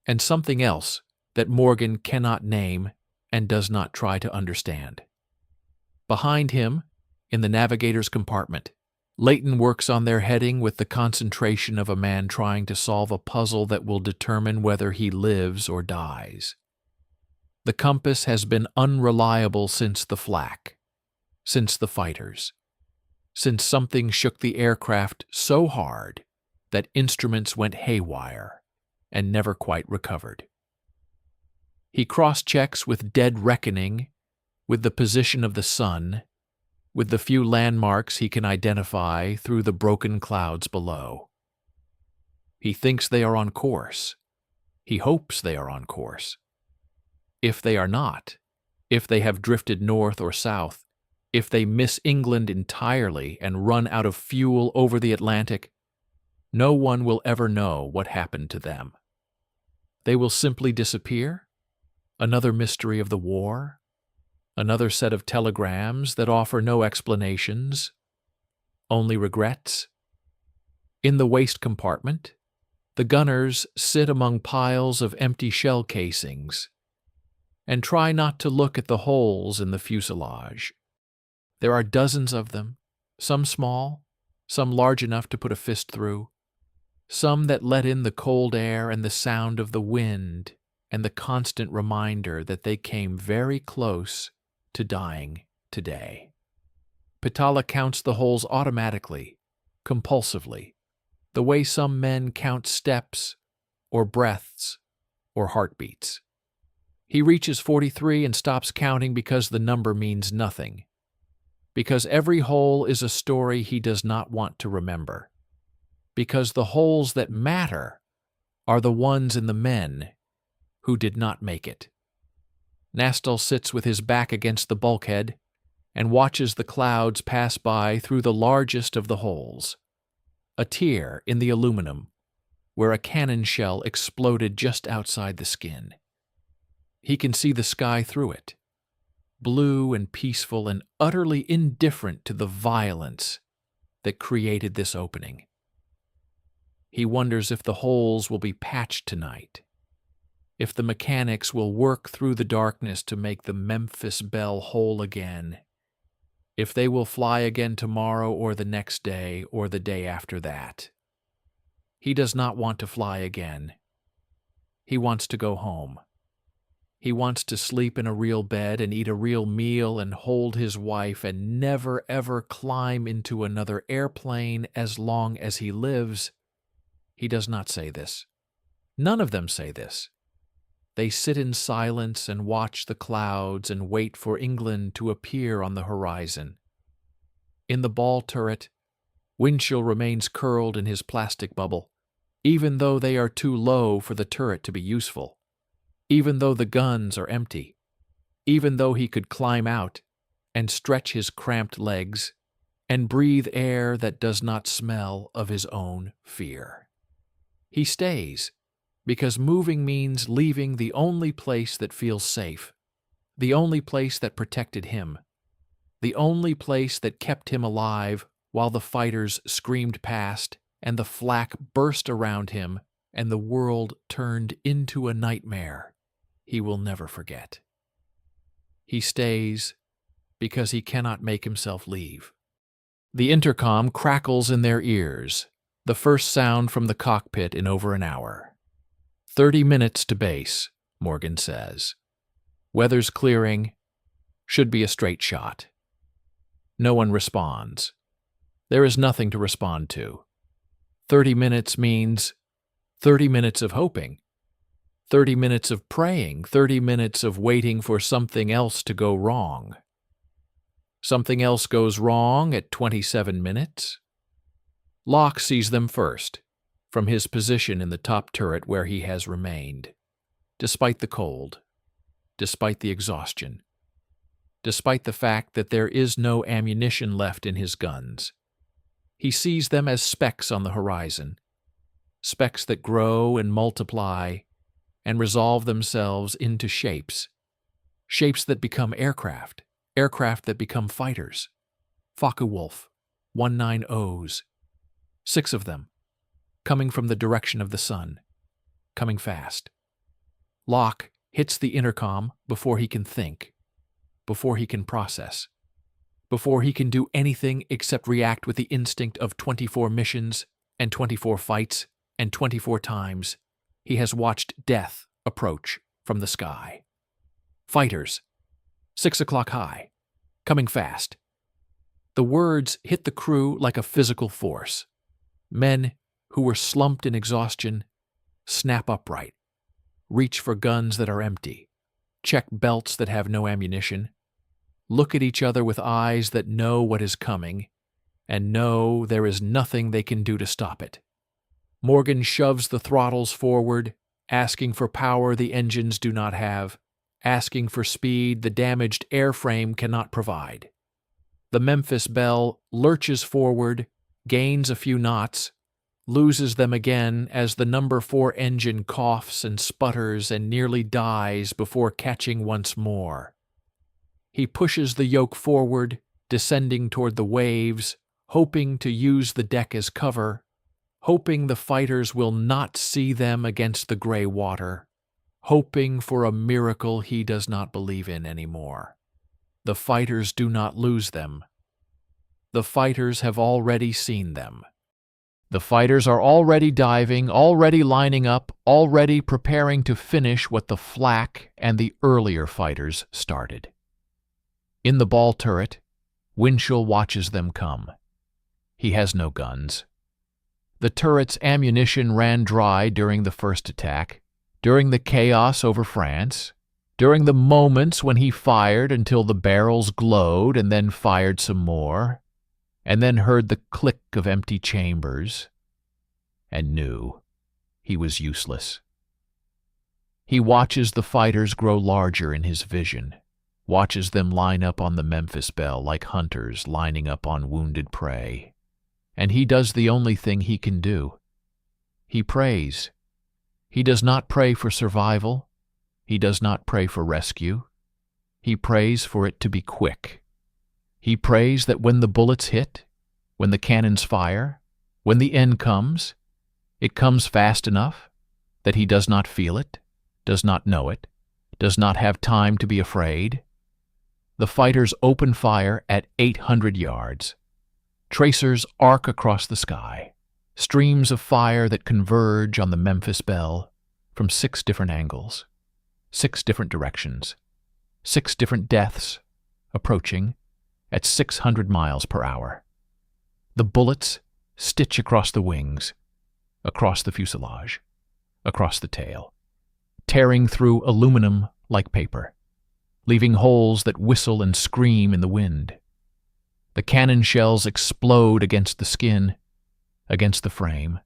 [SPEAKER 1] And something else that Morgan cannot name and does not try to understand. Behind him, in the navigator's compartment, Leighton works on their heading with the concentration of a man trying to solve a puzzle that will determine whether he lives or dies. The compass has been unreliable since the flak, since the fighters, since something shook the aircraft so hard that instruments went haywire and never quite recovered. He cross-checks with dead reckoning, with the position of the sun, with the few landmarks he can identify through the broken clouds below. He thinks they are on course. He hopes they are on course. If they are not, if they have drifted north or south, if they miss England entirely and run out of fuel over the Atlantic, no one will ever know what happened to them. They will simply disappear? Another mystery of the war? Another set of telegrams that offer no explanations, only regrets? In the waste compartment, the gunners sit among piles of empty shell casings and try not to look at the holes in the fuselage. There are dozens of them, some small, some large enough to put a fist through, some that let in the cold air and the sound of the wind and the constant reminder that they came very close to dying today. Pitala counts the holes automatically, compulsively, the way some men count steps or breaths or heartbeats. He reaches 43 and stops counting because the number means nothing, because every hole is a story he does not want to remember, because the holes that matter are the ones in the men who did not make it. Nastal sits with his back against the bulkhead and watches the clouds pass by through the largest of the holes, a tear in the aluminum where a cannon shell exploded just outside the skin. He can see the sky through it, blue and peaceful and utterly indifferent to the violence that created this opening. He wonders if the holes will be patched tonight, if the mechanics will work through the darkness to make the Memphis Belle whole again, if they will fly again tomorrow or the next day or the day after that. He does not want to fly again. He wants to go home. He wants to sleep in a real bed and eat a real meal and hold his wife and never ever climb into another airplane as long as he lives. He does not say this. None of them say this. They sit in silence and watch the clouds and wait for England to appear on the horizon. In the ball turret, Winchell remains curled in his plastic bubble, even though they are too low for the turret to be useful, even though the guns are empty, even though he could climb out and stretch his cramped legs and breathe air that does not smell of his own fear. He stays, because moving means leaving the only place that feels safe, the only place that protected him, the only place that kept him alive while the fighters screamed past and the flak burst around him and the world turned into a nightmare he will never forget. He stays because he cannot make himself leave. The intercom crackles in their ears, the first sound from the cockpit in over an hour. 30 minutes to base, Morgan says. Weather's clearing. Should be a straight shot. No one responds. There is nothing to respond to. 30 minutes means 30 minutes of hoping, 30 minutes of praying, 30 minutes of waiting for something else to go wrong. Something else goes wrong at 27 minutes. Locke sees them first. from his position in the top turret where he has remained, despite the cold, despite the exhaustion, despite the fact that there is no ammunition left in his guns. He sees them as specks on the horizon, specks that grow and multiply and resolve themselves into shapes, shapes that become aircraft, aircraft that become fighters. Focke-Wulf, 190s, 6 of them, coming from the direction of the sun, coming fast. Locke hits the intercom before he can think, before he can process, before he can do anything except react with the instinct of 24 missions and 24 fights and 24 times he has watched death approach from the sky. Fighters, 6 o'clock high, coming fast. The words hit the crew like a physical force. Men who were slumped in exhaustion snap upright, reach for guns that are empty, check belts that have no ammunition, look at each other with eyes that know what is coming, and know there is nothing they can do to stop it. Morgan shoves the throttles forward, asking for power the engines do not have, asking for speed the damaged airframe cannot provide. The Memphis Belle lurches forward, gains a few knots, loses them again as the number 4 engine coughs and sputters and nearly dies before catching once more. He pushes the yoke forward, descending toward the waves, hoping to use the deck as cover, hoping the fighters will not see them against the gray water, hoping for a miracle he does not believe in anymore. The fighters do not lose them. The fighters have already seen them. The fighters are already diving, already lining up, already preparing to finish what the flak and the earlier fighters started. In the ball turret, Winchell watches them come. He has no guns. The turret's ammunition ran dry during the first attack, during the chaos over France, during the moments when he fired until the barrels glowed and then fired some more, and then heard the click of empty chambers, and knew he was useless. He watches the fighters grow larger in his vision, watches them line up on the Memphis Belle like hunters lining up on wounded prey. And he does the only thing he can do. He prays. He does not pray for survival. He does not pray for rescue. He prays for it to be quick. He prays that when the bullets hit, when the cannons fire, when the end comes, it comes fast enough that he does not feel it, does not know it, does not have time to be afraid. The fighters open fire at 800 yards. Tracers arc across the sky, streams of fire that converge on the Memphis Belle from 6 different angles, 6 different directions, 6 different deaths approaching at 600 miles per hour. The bullets stitch across the wings, across the fuselage, across the tail, tearing through aluminum like paper, leaving holes that whistle and scream in the wind. The cannon shells explode against the skin, against the frame,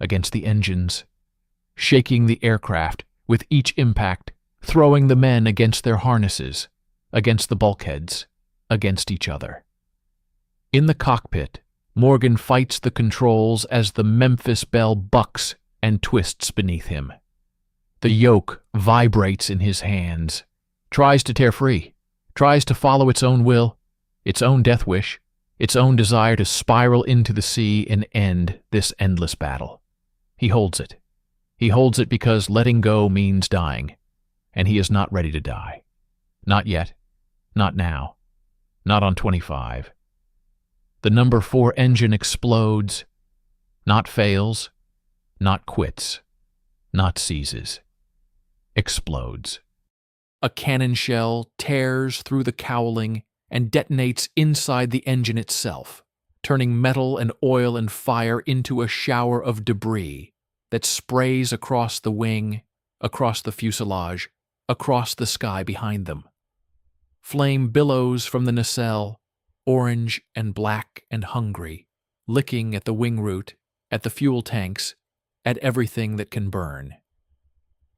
[SPEAKER 1] against the engines, shaking the aircraft with each impact, throwing the men against their harnesses, against the bulkheads, against each other. In the cockpit, Morgan fights the controls as the Memphis Belle bucks and twists beneath him. The yoke vibrates in his hands, tries to tear free, tries to follow its own will, its own death wish, its own desire to spiral into the sea and end this endless battle. He holds it. He holds it because letting go means dying, and he is not ready to die. Not yet. Not now. Not on 25. The number 4 engine explodes, not fails, not quits, not seizes. Explodes. A cannon shell tears through the cowling and detonates inside the engine itself, turning metal and oil and fire into a shower of debris that sprays across the wing, across the fuselage, across the sky behind them. Flame billows from the nacelle, orange and black and hungry, licking at the wing root, at the fuel tanks, at everything that can burn.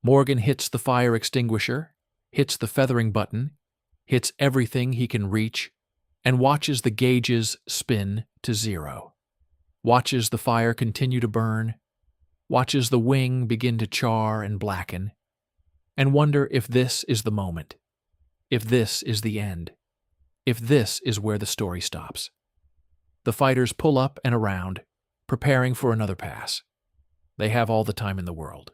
[SPEAKER 1] Morgan hits the fire extinguisher, hits the feathering button, hits everything he can reach, and watches the gauges spin to 0. Watches the fire continue to burn, watches the wing begin to char and blacken, and wonder if this is the moment, if this is the end, if this is where the story stops. The fighters pull up and around, preparing for another pass. They have all the time in the world.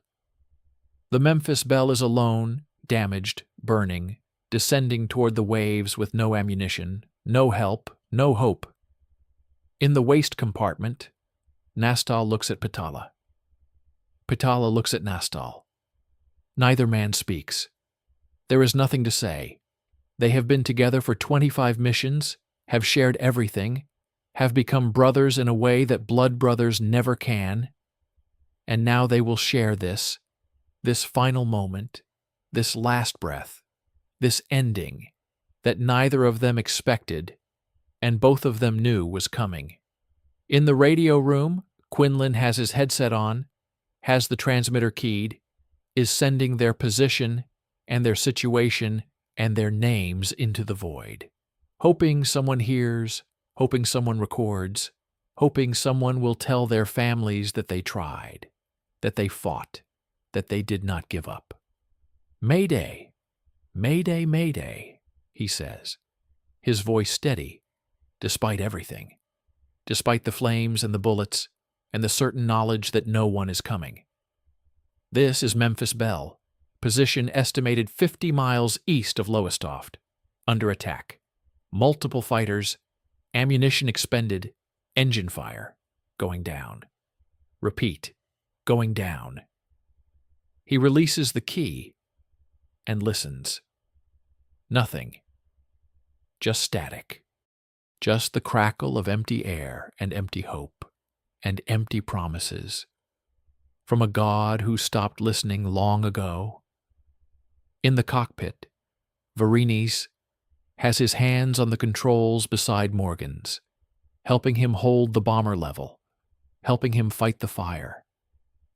[SPEAKER 1] The Memphis Belle is alone, damaged, burning, descending toward the waves with no ammunition, no help, no hope. In the waist compartment, Nastal looks at Pitala. Pitala looks at Nastal. Neither man speaks. There is nothing to say. They have been together for 25 missions, have shared everything, have become brothers in a way that blood brothers never can, and now they will share this final moment, this last breath, this ending that neither of them expected and both of them knew was coming. In the radio room, Quinlan has his headset on, has the transmitter keyed, is sending their position and their situation and their names into the void, hoping someone hears, hoping someone records, hoping someone will tell their families that they tried, that they fought, that they did not give up. Mayday, Mayday, Mayday, he says, his voice steady, despite everything, despite the flames and the bullets and the certain knowledge that no one is coming. This is Memphis Belle, position estimated 50 miles east of Lowestoft, under attack. Multiple fighters, ammunition expended, engine fire, going down. Repeat, going down. He releases the key and listens. Nothing. Just static. Just the crackle of empty air and empty hope and empty promises from a God who stopped listening long ago. In the cockpit, Varinis has his hands on the controls beside Morgan's, helping him hold the bomber level, helping him fight the fire,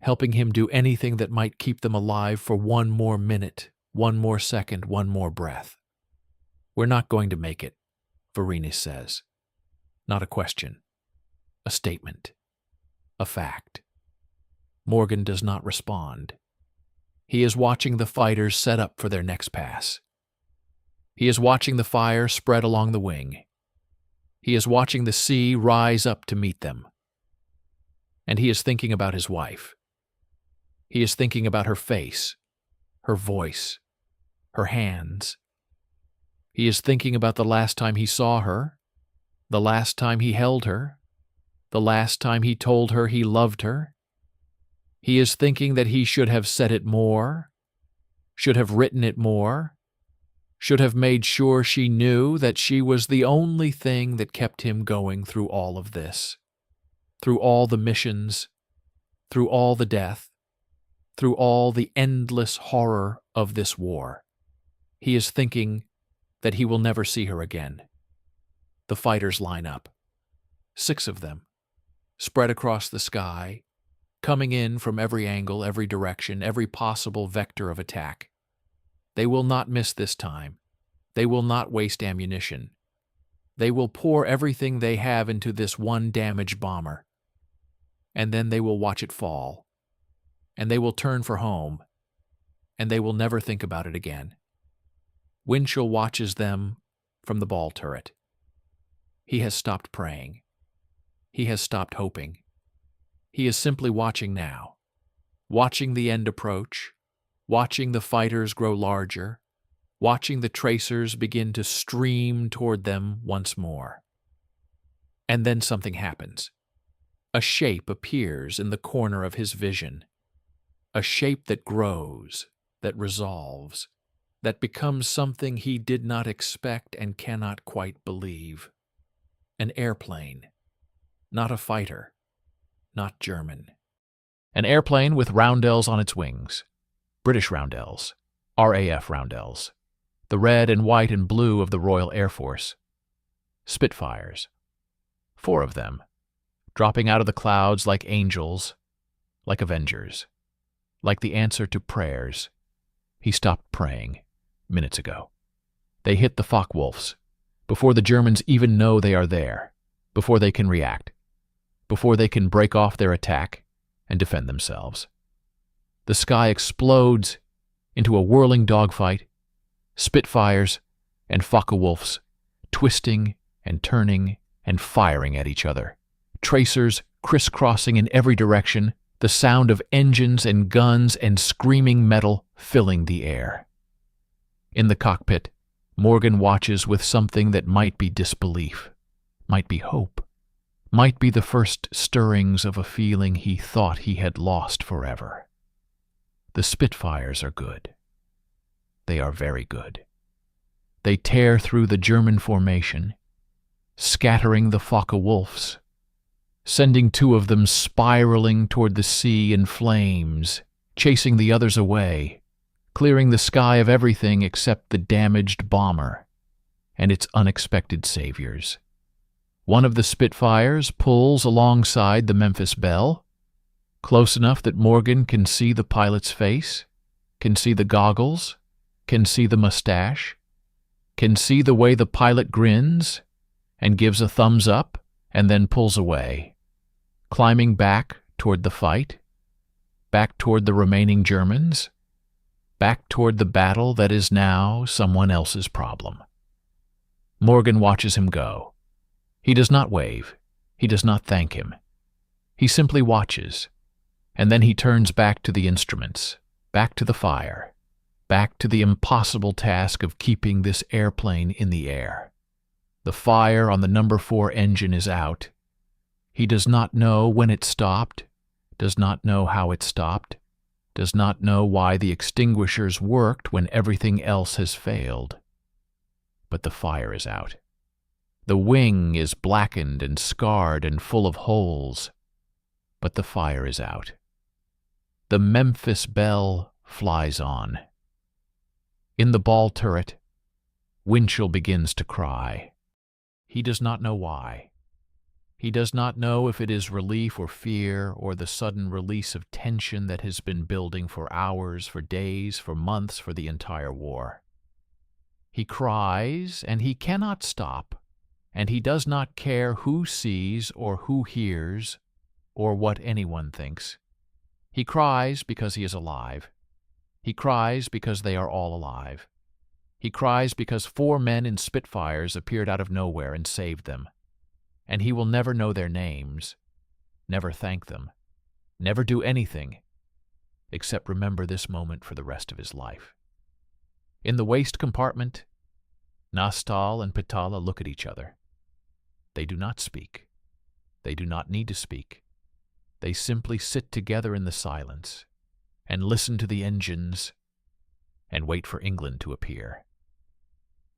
[SPEAKER 1] helping him do anything that might keep them alive for one more minute, one more second, one more breath. We're not going to make it, Varinis says. Not a question. A statement. A fact. Morgan does not respond. He is watching the fighters set up for their next pass. He is watching the fire spread along the wing. He is watching the sea rise up to meet them. And he is thinking about his wife. He is thinking about her face, her voice, her hands. He is thinking about the last time he saw her, the last time he held her, the last time he told her he loved her. He is thinking that he should have said it more, should have written it more, should have made sure she knew that she was the only thing that kept him going through all of this, through all the missions, through all the death, through all the endless horror of this war. He is thinking that he will never see her again. The fighters line up. 6 of them, spread across the sky, coming in from every angle, every direction, every possible vector of attack. They will not miss this time. They will not waste ammunition. They will pour everything they have into this one damaged bomber. And then they will watch it fall. And they will turn for home. And they will never think about it again. Winchell watches them from the ball turret. He has stopped praying. He has stopped hoping. He is simply watching now, watching the end approach, watching the fighters grow larger, watching the tracers begin to stream toward them once more. And then something happens. A shape appears in the corner of his vision, a shape that grows, that resolves, that becomes something he did not expect and cannot quite believe. An airplane, not a fighter. Not German. An airplane with roundels on its wings. British roundels. RAF roundels. The red and white and blue of the Royal Air Force. Spitfires. 4 of them, dropping out of the clouds like angels, like avengers, like the answer to prayers. He stopped praying minutes ago. They hit the Focke-Wulfs before the Germans even know they are there, before they can react, before they can break off their attack and defend themselves. The sky explodes into a whirling dogfight, Spitfires and Focke-Wulfs twisting and turning and firing at each other, tracers crisscrossing in every direction, the sound of engines and guns and screaming metal filling the air. In the cockpit, Morgan watches with something that might be disbelief, might be hope, might be the first stirrings of a feeling he thought he had lost forever. The Spitfires are good. They are very good. They tear through the German formation, scattering the Focke-Wulfs, sending two of them spiraling toward the sea in flames, chasing the others away, clearing the sky of everything except the damaged bomber and its unexpected saviors. One of the Spitfires pulls alongside the Memphis Belle, close enough that Morgan can see the pilot's face, can see the goggles, can see the mustache, can see the way the pilot grins and gives a thumbs up and then pulls away, climbing back toward the fight, back toward the remaining Germans, back toward the battle that is now someone else's problem. Morgan watches him go. He does not wave. He does not thank him. He simply watches, and then he turns back to the instruments, back to the fire, back to the impossible task of keeping this airplane in the air. The fire on the number 4 engine is out. He does not know when it stopped, does not know how it stopped, does not know why the extinguishers worked when everything else has failed. But the fire is out. The wing is blackened and scarred and full of holes, but the fire is out. The Memphis Belle flies on. In the ball turret, Winchell begins to cry. He does not know why. He does not know if it is relief or fear or the sudden release of tension that has been building for hours, for days, for months, for the entire war. He cries, and he cannot stop, and he does not care who sees or who hears or what anyone thinks. He cries because he is alive. He cries because they are all alive. He cries because 4 men in Spitfires appeared out of nowhere and saved them. And he will never know their names, never thank them, never do anything, except remember this moment for the rest of his life. In the waist compartment, Nastal and Pitala look at each other. They do not speak. They do not need to speak. They simply sit together in the silence and listen to the engines and wait for England to appear.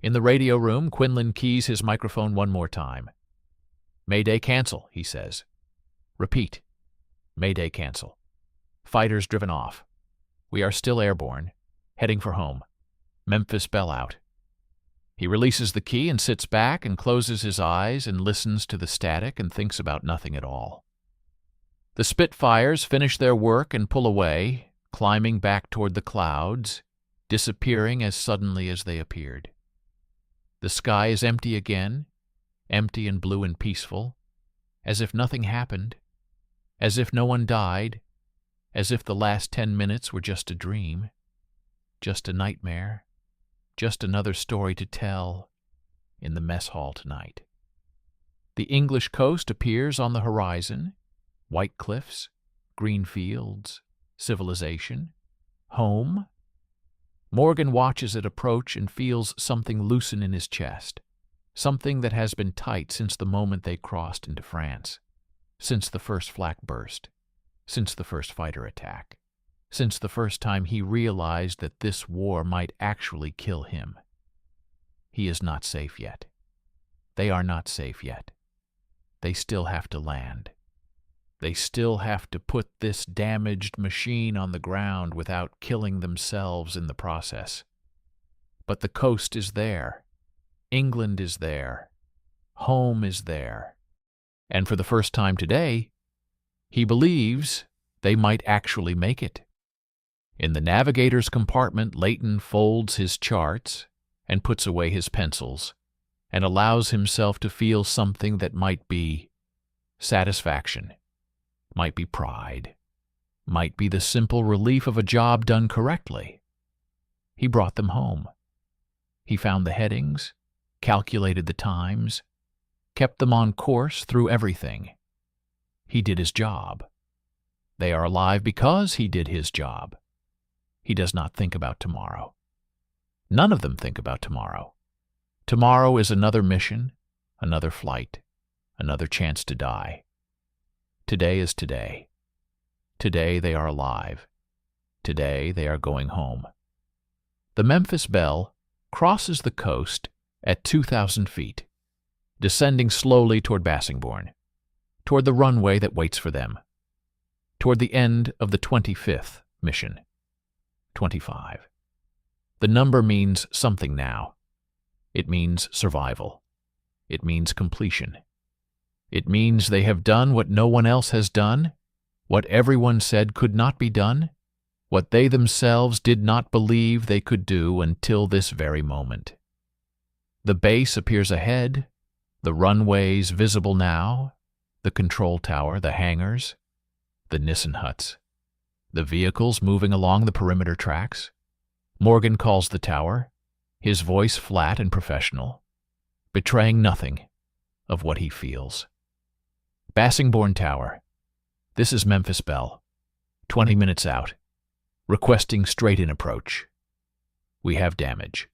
[SPEAKER 1] In the radio room, Quinlan keys his microphone one more time. "Mayday cancel," he says. "Repeat. Mayday cancel. Fighters driven off. We are still airborne, heading for home. Memphis Belle out." He releases the key and sits back and closes his eyes and listens to the static and thinks about nothing at all. The Spitfires finish their work and pull away, climbing back toward the clouds, disappearing as suddenly as they appeared. The sky is empty again, empty and blue and peaceful, as if nothing happened, as if no one died, as if the last 10 minutes were just a dream, just a nightmare, just another story to tell in the mess hall tonight. The English coast appears on the horizon, white cliffs, green fields, civilization, home. Morgan watches it approach and feels something loosen in his chest. Something that has been tight since the moment they crossed into France, since the first flak burst, since the first fighter attack, since the first time he realized that this war might actually kill him. He is not safe yet. They are not safe yet. They still have to land. They still have to put this damaged machine on the ground without killing themselves in the process. But the coast is there. England is there. Home is there. And for the first time today, he believes they might actually make it. In the navigator's compartment, Leighton folds his charts and puts away his pencils and allows himself to feel something that might be satisfaction, might be pride, might be the simple relief of a job done correctly. He brought them home. He found the headings, calculated the times, kept them on course through everything. He did his job. They are alive because he did his job. He does not think about tomorrow. None of them think about tomorrow. Tomorrow is another mission, another flight, another chance to die. Today is today. Today they are alive. Today they are going home. The Memphis Belle crosses the coast at 2,000 feet, descending slowly toward Bassingbourn, toward the runway that waits for them, toward the end of the 25th mission. 25. The number means something now. It means survival. It means completion. It means they have done what no one else has done, what everyone said could not be done, what they themselves did not believe they could do until this very moment. The base appears ahead, the runways visible now, the control tower, the hangars, the Nissen huts, the vehicles moving along the perimeter tracks. Morgan calls the tower, his voice flat and professional, betraying nothing of what he feels. Bassingbourn Tower. This is Memphis Belle, 20 minutes out, requesting straight-in approach. We have damage.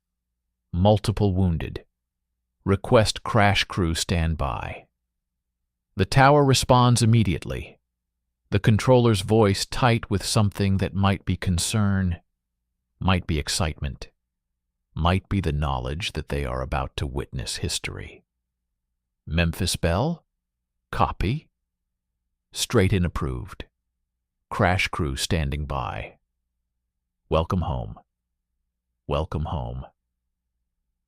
[SPEAKER 1] Multiple wounded. Request crash crew stand by. The tower responds immediately, the controller's voice tight with something that might be concern, might be excitement, might be the knowledge that they are about to witness history. Memphis Belle? Copy. Straight-in approved. Crash crew standing by. Welcome home. Welcome home.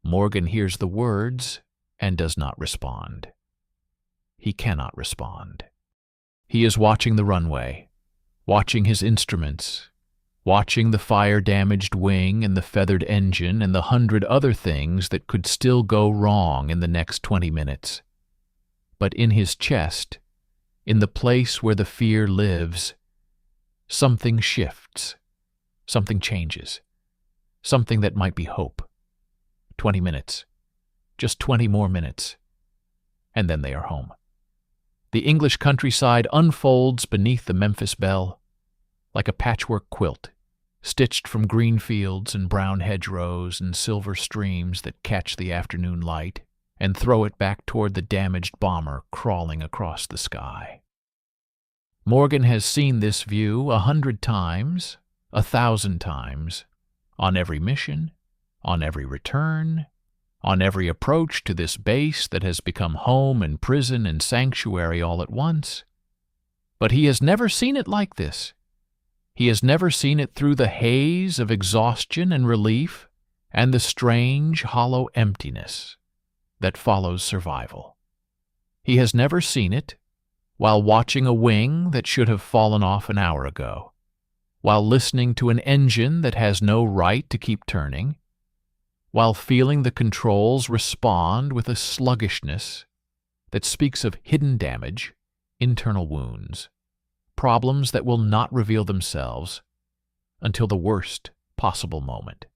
[SPEAKER 1] Morgan hears the words and does not respond. He cannot respond. He is watching the runway, watching his instruments, watching the fire-damaged wing and the feathered engine and the 100 other things that could still go wrong in the next 20 minutes. But in his chest, in the place where the fear lives, something shifts, something changes, something that might be hope. 20 minutes, just 20 more minutes, and then they are home. The English countryside unfolds beneath the Memphis Belle like a patchwork quilt, stitched from green fields and brown hedgerows and silver streams that catch the afternoon light and throw it back toward the damaged bomber crawling across the sky. Morgan has seen this view 100 times, 1,000 times, on every mission, on every return, on every approach to this base that has become home and prison and sanctuary all at once. But he has never seen it like this. He has never seen it through the haze of exhaustion and relief and the strange, hollow emptiness that follows survival. He has never seen it while watching a wing that should have fallen off an hour ago, while listening to an engine that has no right to keep turning, while feeling the controls respond with a sluggishness that speaks of hidden damage, internal wounds, problems that will not reveal themselves until the worst possible moment.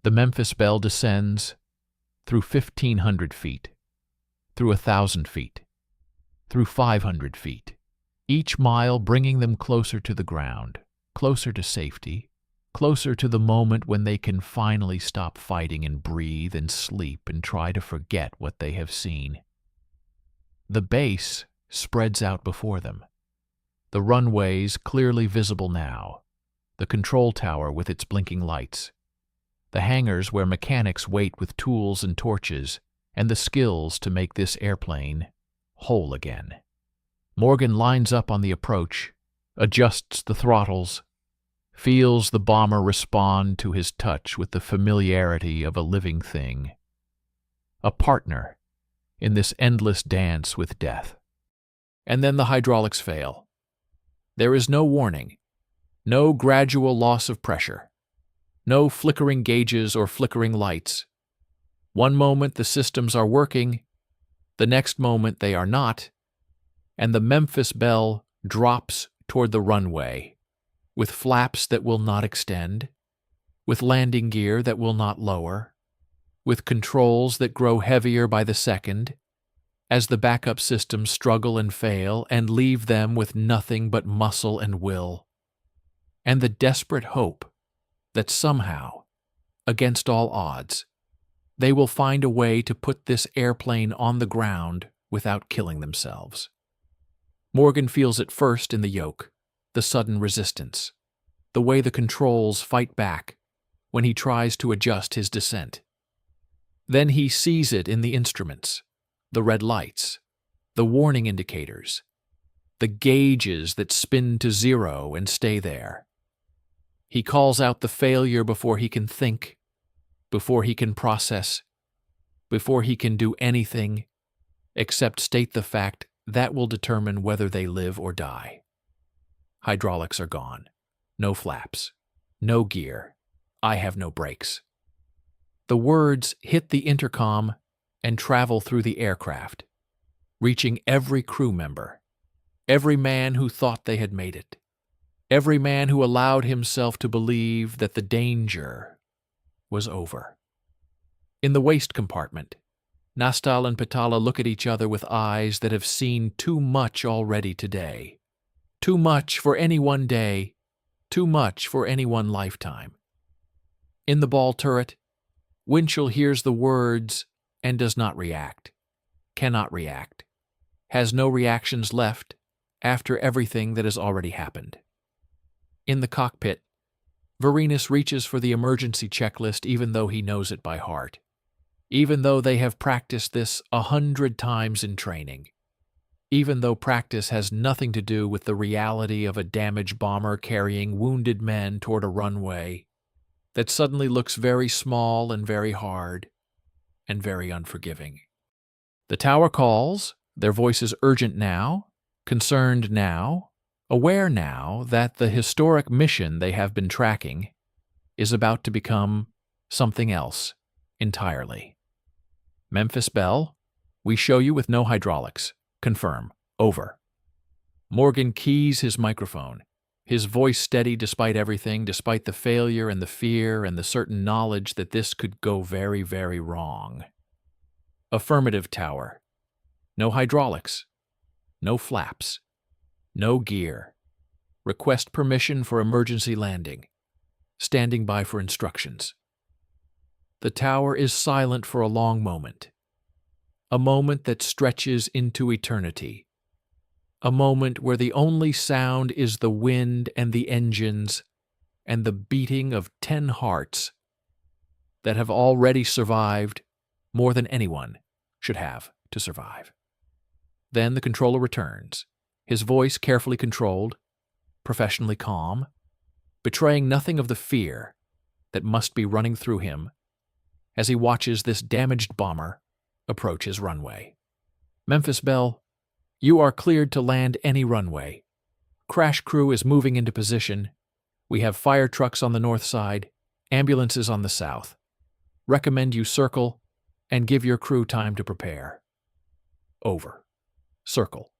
[SPEAKER 1] The Memphis Belle descends through 1,500 feet, through 1,000 feet, through 500 feet, each mile bringing them closer to the ground, closer to safety, closer to the moment when they can finally stop fighting and breathe and sleep and try to forget what they have seen. The base spreads out before them, the runways clearly visible now, the control tower with its blinking lights, the hangars where mechanics wait with tools and torches and the skills to make this airplane whole again. Morgan lines up on the approach, adjusts the throttles, feels the bomber respond to his touch with the familiarity of a living thing, a partner in this endless dance with death. And then the hydraulics fail. There is no warning, no gradual loss of pressure, no flickering gauges or flickering lights. One moment the systems are working, the next moment they are not, and the Memphis Belle drops toward the runway, with flaps that will not extend, with landing gear that will not lower, with controls that grow heavier by the second, as the backup systems struggle and fail and leave them with nothing but muscle and will, and the desperate hope that somehow, against all odds, they will find a way to put this airplane on the ground without killing themselves. Morgan feels it first in the yoke, the sudden resistance, the way the controls fight back when he tries to adjust his descent. Then he sees it in the instruments, the red lights, the warning indicators, the gauges that spin to zero and stay there. He calls out the failure before he can think, before he can process, before he can do anything except state the fact that will determine whether they live or die. Hydraulics are gone. No flaps. No gear. I have no brakes. The words hit the intercom and travel through the aircraft, reaching every crew member, every man who thought they had made it, every man who allowed himself to believe that the danger was over. In the waist compartment, Nastal and Pitala look at each other with eyes that have seen too much already today. Too much for any one day, too much for any one lifetime. In the ball turret, Winchell hears the words and does not react, cannot react, has no reactions left after everything that has already happened. In the cockpit, Varenus reaches for the emergency checklist even though he knows it by heart, even though they have practiced this 100 times in training, even though practice has nothing to do with the reality of a damaged bomber carrying wounded men toward a runway that suddenly looks very small and very hard and very unforgiving. The tower calls, their voices urgent now, concerned now, aware now that the historic mission they have been tracking is about to become something else entirely. Memphis Belle, we show you with no hydraulics. Confirm. Over. Morgan keys his microphone, his voice steady despite everything, despite the failure and the fear and the certain knowledge that this could go very, very wrong. Affirmative, tower. No hydraulics. No flaps. No gear. Request permission for emergency landing. Standing by for instructions. The tower is silent for a long moment. A moment that stretches into eternity. A moment where the only sound is the wind and the engines and the beating of 10 hearts that have already survived more than anyone should have to survive. Then the controller returns, his voice carefully controlled, professionally calm, betraying nothing of the fear that must be running through him as he watches this damaged bomber approach his runway. Memphis Belle, you are cleared to land any runway. Crash crew is moving into position. We have fire trucks on the north side, ambulances on the south. Recommend you circle and give your crew time to prepare. Over. Circle.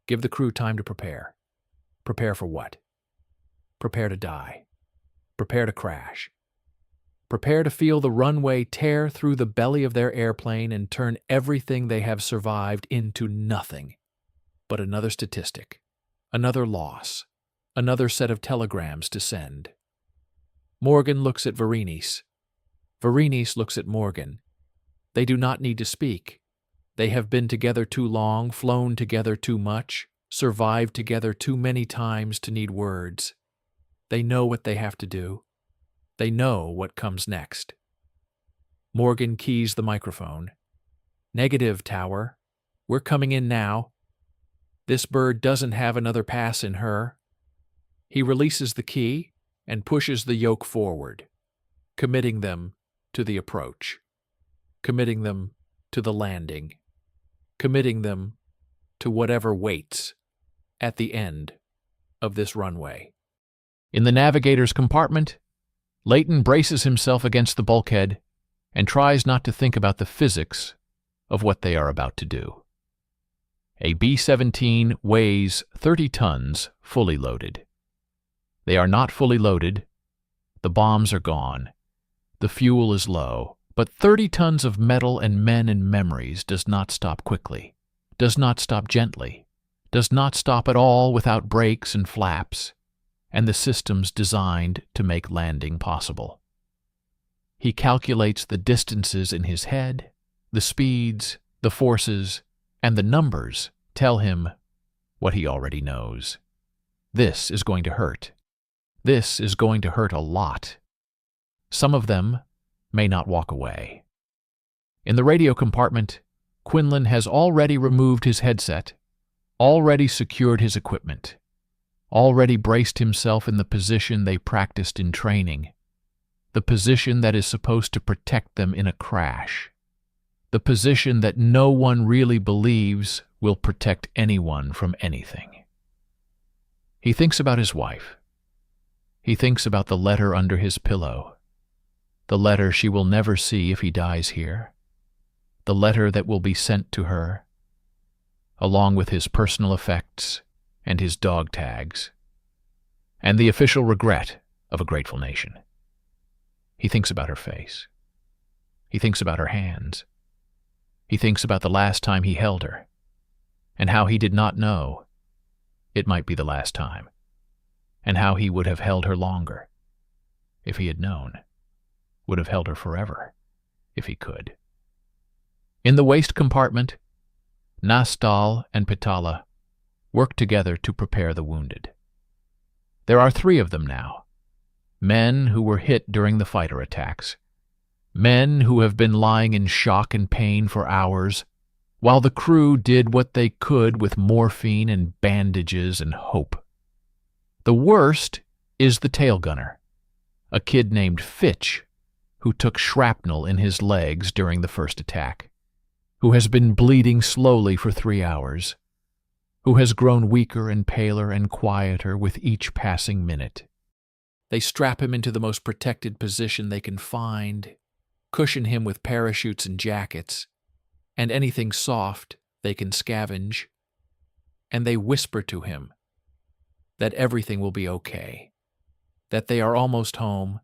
[SPEAKER 1] Give the crew time to prepare. Prepare for what? Prepare to die. Prepare to crash. Prepare to feel the runway tear through the belly of their airplane and turn everything they have survived into nothing but another statistic, another loss, another set of telegrams to send. Morgan looks at Varenus. Varenus looks at Morgan. They do not need to speak. They have been together too long, flown together too much, survived together too many times to need words. They know what they have to do. They know what comes next. Morgan keys the microphone. Negative, tower. We're coming in now. This bird doesn't have another pass in her. He releases the key and pushes the yoke forward, committing them to the approach, committing them to the landing, committing them to whatever waits at the end of this runway. In the navigator's compartment, Leighton braces himself against the bulkhead and tries not to think about the physics of what they are about to do. A B-17 weighs 30 tons fully loaded. They are not fully loaded. The bombs are gone. The fuel is low. But 30 tons of metal and men and memories does not stop quickly, does not stop gently, does not stop at all without brakes and flaps, and the systems designed to make landing possible. He calculates the distances in his head, the speeds, the forces, and the numbers tell him what he already knows. This is going to hurt. This is going to hurt a lot. Some of them may not walk away. In the radio compartment, Quinlan has already removed his headset, already secured his equipment, already braced himself in the position they practiced in training, the position that is supposed to protect them in a crash, the position that no one really believes will protect anyone from anything. He thinks about his wife. He thinks about the letter under his pillow, the letter she will never see if he dies here, the letter that will be sent to her, along with his personal effects and his dog tags, and the official regret of a grateful nation. He thinks about her face. He thinks about her hands. He thinks about the last time he held her, and how he did not know it might be the last time, and how he would have held her longer if he had known. Would have held her forever, if he could. In the waist compartment, Nastal and Pitala work together to prepare the wounded. There are 3 of them now, men who were hit during the fighter attacks, men who have been lying in shock and pain for hours, while the crew did what they could with morphine and bandages and hope. The worst is the tail gunner, a kid named Fitch, who took shrapnel in his legs during the first attack, who has been bleeding slowly for 3 hours, who has grown weaker and paler and quieter with each passing minute. They strap him into the most protected position they can find, cushion him with parachutes and jackets, and anything soft they can scavenge, and they whisper to him that everything will be okay, that they are almost home,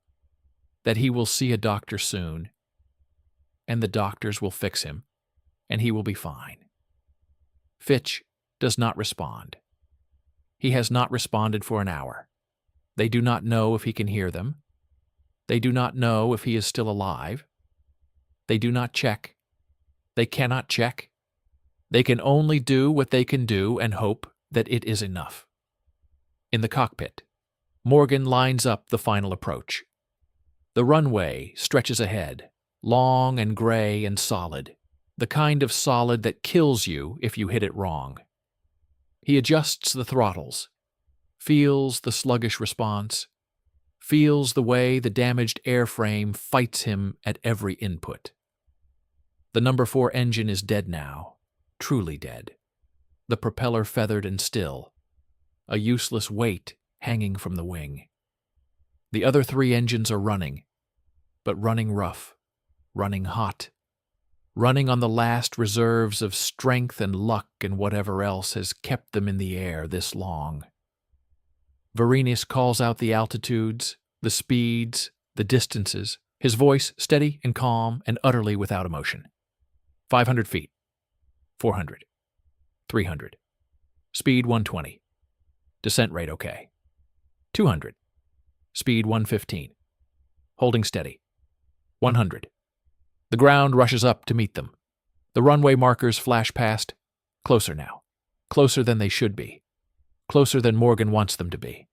[SPEAKER 1] that he will see a doctor soon, and the doctors will fix him, and he will be fine. Fitch does not respond. He has not responded for an hour. They do not know if he can hear them. They do not know if he is still alive. They do not check. They cannot check. They can only do what they can do and hope that it is enough. In the cockpit, Morgan lines up the final approach. The runway stretches ahead, long and gray and solid, the kind of solid that kills you if you hit it wrong. He adjusts the throttles, feels the sluggish response, feels the way the damaged airframe fights him at every input. The number 4 engine is dead now, truly dead. The propeller feathered and still, a useless weight hanging from the wing. The other 3 engines are running, but running rough, running hot, running on the last reserves of strength and luck and whatever else has kept them in the air this long. Varinis calls out the altitudes, the speeds, the distances, his voice steady and calm and utterly without emotion. 500 feet, 400, 300, speed 120, descent rate okay. 200, speed 115, holding steady. 100. The ground rushes up to meet them. The runway markers flash past, closer now, closer than they should be, closer than Morgan wants them to be.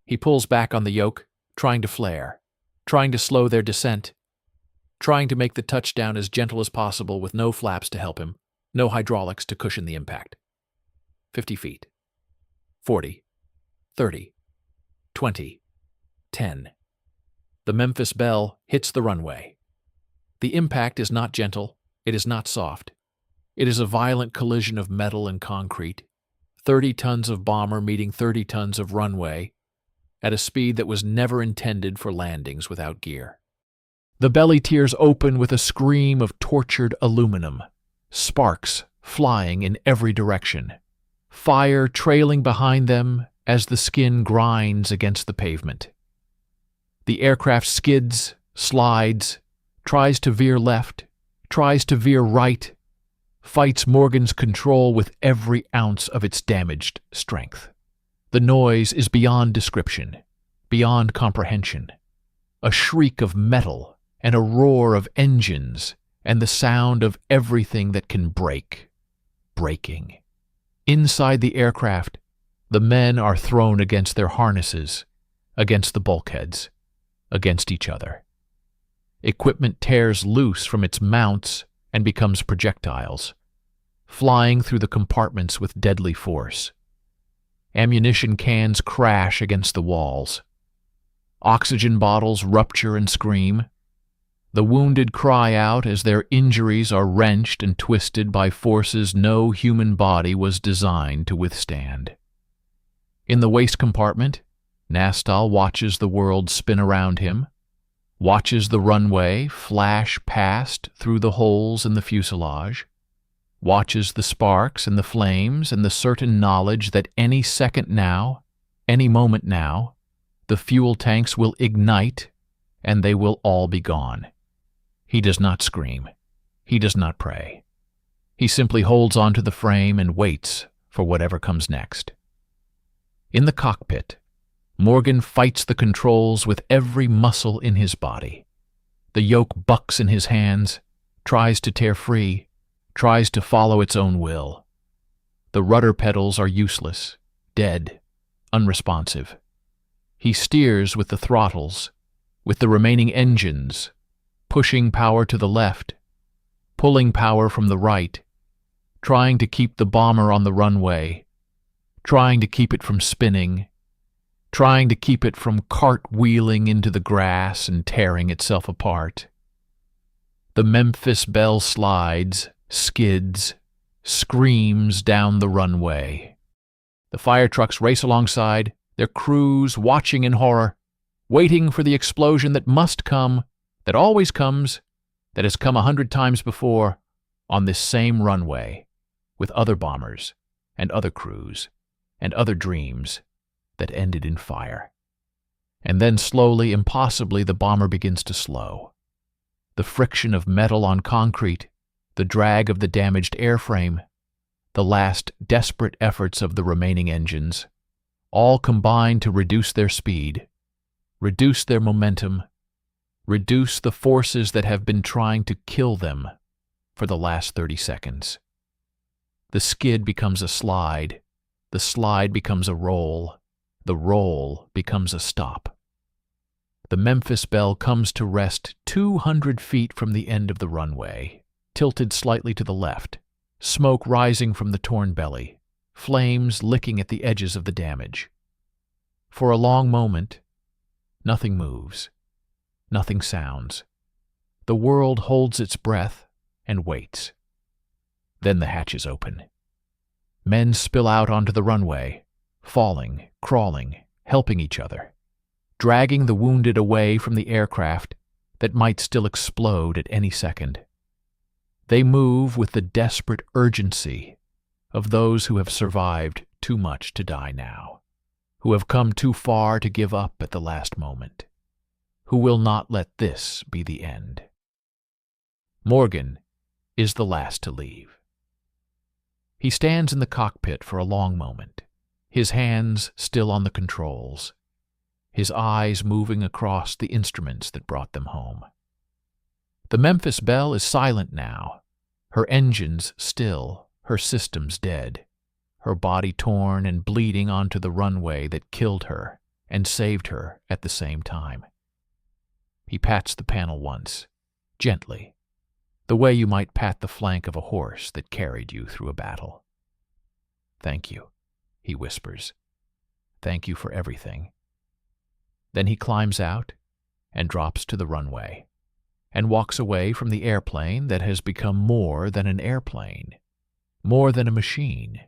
[SPEAKER 1] He pulls back on the yoke, trying to flare, trying to slow their descent, trying to make the touchdown as gentle as possible with no flaps to help him, no hydraulics to cushion the impact. 50 feet. 40. 30. 20. 10. The Memphis Belle hits the runway. The impact is not gentle, it is not soft. It is a violent collision of metal and concrete, 30 tons of bomber meeting 30 tons of runway at a speed that was never intended for landings without gear. The belly tears open with a scream of tortured aluminum, sparks flying in every direction, fire trailing behind them as the skin grinds against the pavement. The aircraft skids, slides, tries to veer left, tries to veer right, fights Morgan's control with every ounce of its damaged strength. The noise is beyond description, beyond comprehension. A shriek of metal and a roar of engines and the sound of everything that can break, breaking. Inside the aircraft, the men are thrown against their harnesses, against the bulkheads, against each other. Equipment tears loose from its mounts and becomes projectiles, flying through the compartments with deadly force. Ammunition cans crash against the walls. Oxygen bottles rupture and scream. The wounded cry out as their injuries are wrenched and twisted by forces no human body was designed to withstand. In the waste compartment, Nastal watches the world spin around him, watches the runway flash past through the holes in the fuselage, watches the sparks and the flames and the certain knowledge that any second now, any moment now, the fuel tanks will ignite and they will all be gone. He does not scream. He does not pray. He simply holds onto the frame and waits for whatever comes next. In the cockpit, Morgan fights the controls with every muscle in his body. The yoke bucks in his hands, tries to tear free, tries to follow its own will. The rudder pedals are useless, dead, unresponsive. He steers with the throttles, with the remaining engines, pushing power to the left, pulling power from the right, trying to keep the bomber on the runway, trying to keep it from spinning, trying to keep it from cartwheeling into the grass and tearing itself apart. The Memphis Belle slides, skids, screams down the runway. The fire trucks race alongside, their crews watching in horror, waiting for the explosion that must come, that always comes, that has come 100 times before, on this same runway, with other bombers, and other crews, and other dreams, that ended in fire. And then slowly, impossibly, the bomber begins to slow. The friction of metal on concrete, the drag of the damaged airframe, the last desperate efforts of the remaining engines, all combine to reduce their speed, reduce their momentum, reduce the forces that have been trying to kill them for the last 30 seconds. The skid becomes a slide, the slide becomes a roll, the roll becomes a stop. The Memphis Belle comes to rest 200 feet from the end of the runway, tilted slightly to the left, smoke rising from the torn belly, flames licking at the edges of the damage. For a long moment, nothing moves, nothing sounds. The world holds its breath and waits. Then the hatches open. Men spill out onto the runway, falling, crawling, helping each other, dragging the wounded away from the aircraft that might still explode at any second. They move with the desperate urgency of those who have survived too much to die now, who have come too far to give up at the last moment, who will not let this be the end. Morgan is the last to leave. He stands in the cockpit for a long moment, his hands still on the controls, his eyes moving across the instruments that brought them home. The Memphis Belle is silent now, her engines still, her systems dead, her body torn and bleeding onto the runway that killed her and saved her at the same time. He pats the panel once, gently, the way you might pat the flank of a horse that carried you through a battle. "Thank you," he whispers. "Thank you for everything." Then he climbs out and drops to the runway and walks away from the airplane that has become more than an airplane, more than a machine,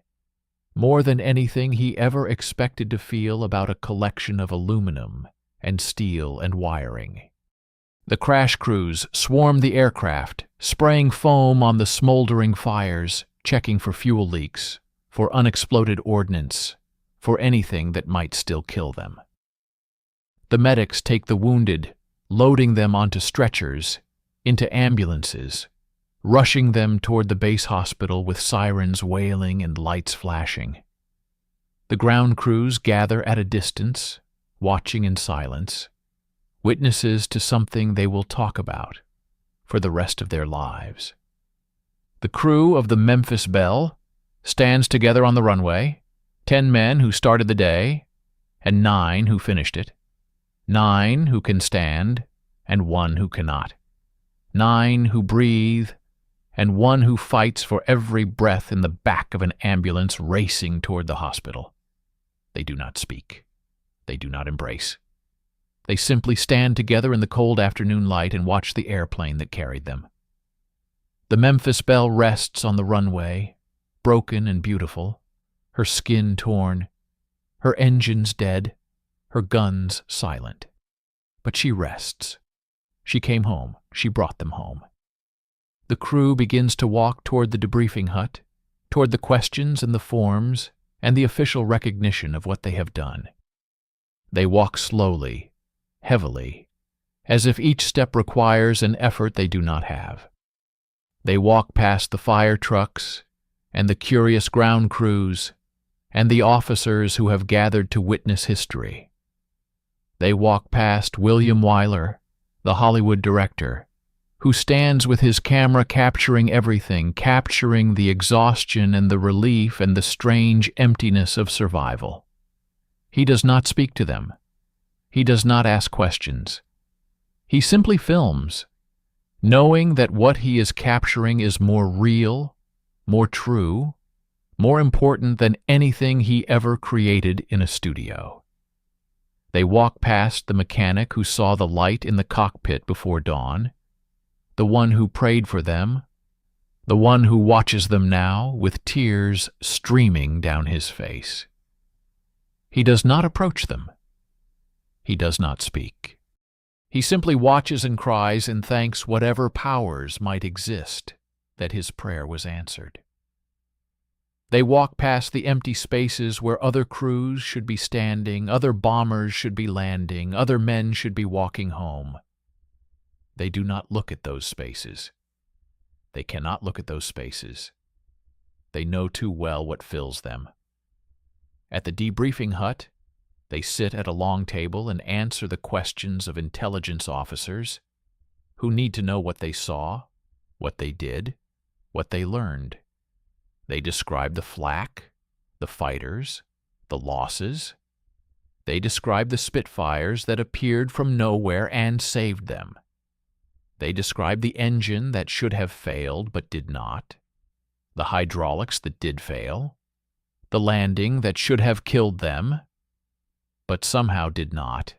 [SPEAKER 1] more than anything he ever expected to feel about a collection of aluminum and steel and wiring. The crash crews swarmed the aircraft, spraying foam on the smoldering fires, checking for fuel leaks, for unexploded ordnance, for anything that might still kill them. The medics take the wounded, loading them onto stretchers, into ambulances, rushing them toward the base hospital with sirens wailing and lights flashing. The ground crews gather at a distance, watching in silence, witnesses to something they will talk about for the rest of their lives. The crew of the Memphis Belle stands together on the runway, 10 men who started the day, and 9 who finished it, 9 who can stand, and 1 who cannot, 9 who breathe, and 1 who fights for every breath in the back of an ambulance racing toward the hospital. They do not speak. They do not embrace. They simply stand together in the cold afternoon light and watch the airplane that carried them. The Memphis Belle rests on the runway, broken and beautiful, her skin torn, her engines dead, her guns silent. But she rests. She came home. She brought them home. The crew begins to walk toward the debriefing hut, toward the questions and the forms and the official recognition of what they have done. They walk slowly, heavily, as if each step requires an effort they do not have. They walk past the fire trucks and the curious ground crews and the officers who have gathered to witness history. They walk past William Wyler, the Hollywood director, who stands with his camera capturing everything, capturing the exhaustion and the relief and the strange emptiness of survival. He does not speak to them. He does not ask questions. He simply films, knowing that what he is capturing is more real, more true, more important than anything he ever created in a studio. They walk past the mechanic who saw the light in the cockpit before dawn, the one who prayed for them, the one who watches them now with tears streaming down his face. He does not approach them. He does not speak. He simply watches and cries and thanks whatever powers might exist that his prayer was answered. They walk past the empty spaces where other crews should be standing, other bombers should be landing, other men should be walking home. They do not look at those spaces. They cannot look at those spaces. They know too well what fills them. At the debriefing hut, they sit at a long table and answer the questions of intelligence officers who need to know what they saw, what they did, what they learned. They describe the flak, the fighters, the losses. They describe the Spitfires that appeared from nowhere and saved them. They describe the engine that should have failed but did not, the hydraulics that did fail, the landing that should have killed them, but somehow did not.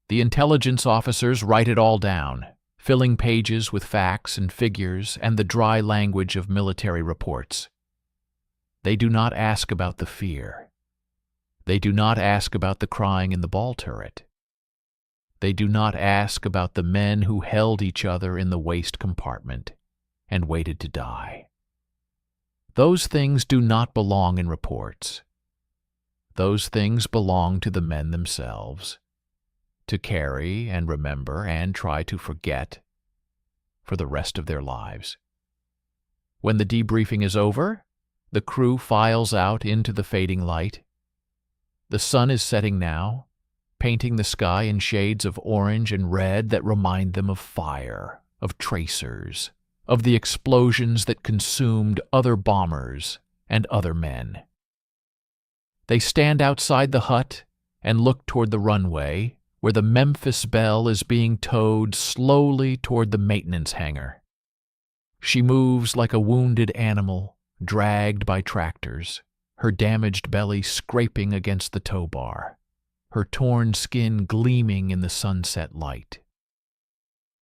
[SPEAKER 1] The intelligence officers write it all down, filling pages with facts and figures and the dry language of military reports. They do not ask about the fear. They do not ask about the crying in the ball turret. They do not ask about the men who held each other in the waist compartment and waited to die. Those things do not belong in reports. Those things belong to the men themselves, to carry and remember and try to forget for the rest of their lives. When the debriefing is over, the crew files out into the fading light. The sun is setting now, painting the sky in shades of orange and red that remind them of fire, of tracers, of the explosions that consumed other bombers and other men. They stand outside the hut and look toward the runway where the Memphis Belle is being towed slowly toward the maintenance hangar. She moves like a wounded animal, dragged by tractors, her damaged belly scraping against the tow bar, her torn skin gleaming in the sunset light.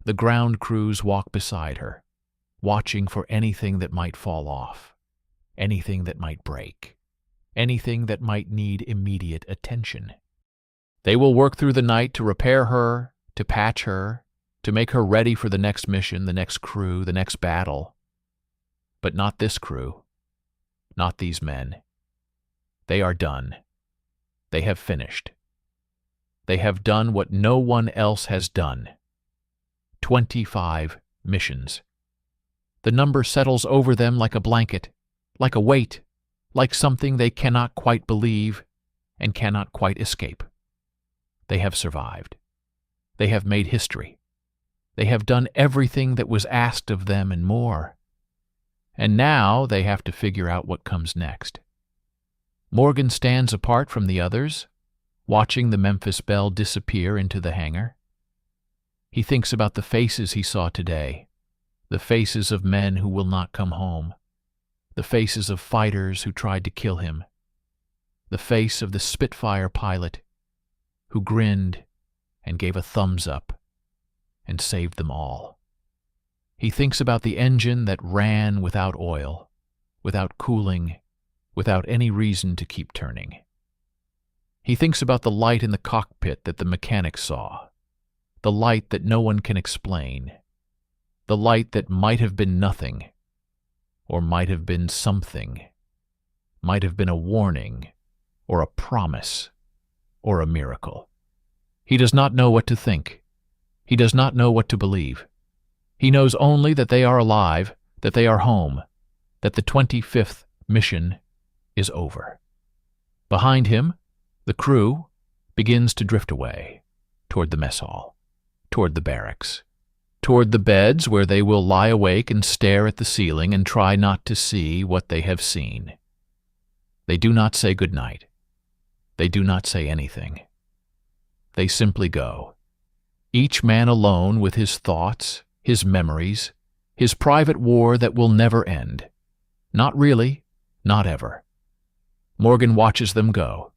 [SPEAKER 1] The ground crews walk beside her, watching for anything that might fall off, anything that might break. anything that might need immediate attention. They will work through the night to repair her, to patch her, to make her ready for the next mission, the next crew, the next battle. But not this crew, not these men. They are done. They have finished. They have done what no one else has done. 25 missions. The number settles over them like a blanket, like a weight, like something they cannot quite believe and cannot quite escape. They have survived. They have made history. They have done everything that was asked of them and more. And now they have to figure out what comes next. Morgan stands apart from the others, watching the Memphis Belle disappear into the hangar. He thinks about the faces he saw today, the faces of men who will not come home, the faces of fighters who tried to kill him, the face of the Spitfire pilot who grinned and gave a thumbs up and saved them all. He thinks about the engine that ran without oil, without cooling, without any reason to keep turning. He thinks about the light in the cockpit that the mechanic saw, the light that no one can explain, the light that might have been nothing, or might have been something, might have been a warning, or a promise, or a miracle. He does not know what to think. He does not know what to believe. He knows only that they are alive, that they are home, that the 25th mission is over. Behind him, the crew begins to drift away, toward the mess hall, toward the barracks, toward the beds where they will lie awake and stare at the ceiling and try not to see what they have seen. They do not say good night. They do not say anything. They simply go, each man alone with his thoughts, his memories, his private war that will never end. Not really, not ever. Morgan watches them go.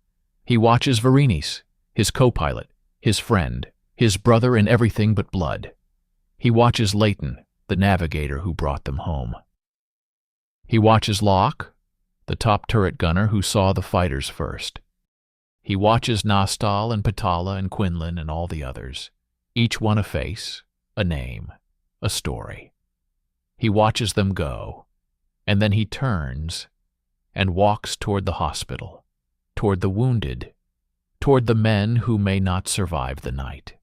[SPEAKER 1] He watches Verinis, his co-pilot, his friend, his brother in everything but blood. He watches Leighton, the navigator who brought them home. He watches Locke, the top turret gunner who saw the fighters first. He watches Nostal and Patala and Quinlan and all the others, each one a face, a name, a story. He watches them go, and then he turns and walks toward the hospital, toward the wounded, toward the men who may not survive the night.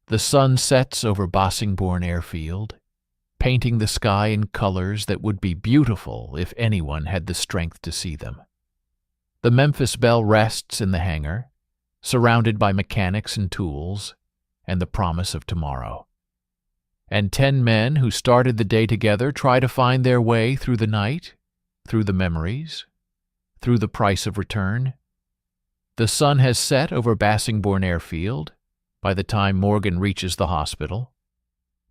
[SPEAKER 1] The sun sets over Bassingbourn Airfield, painting the sky in colors that would be beautiful if anyone had the strength to see them. The Memphis Belle rests in the hangar, surrounded by mechanics and tools, and the promise of tomorrow. And 10 men who started the day together try to find their way through the night, through the memories, through the price of return. The sun has set over Bassingbourn Airfield by the time Morgan reaches the hospital,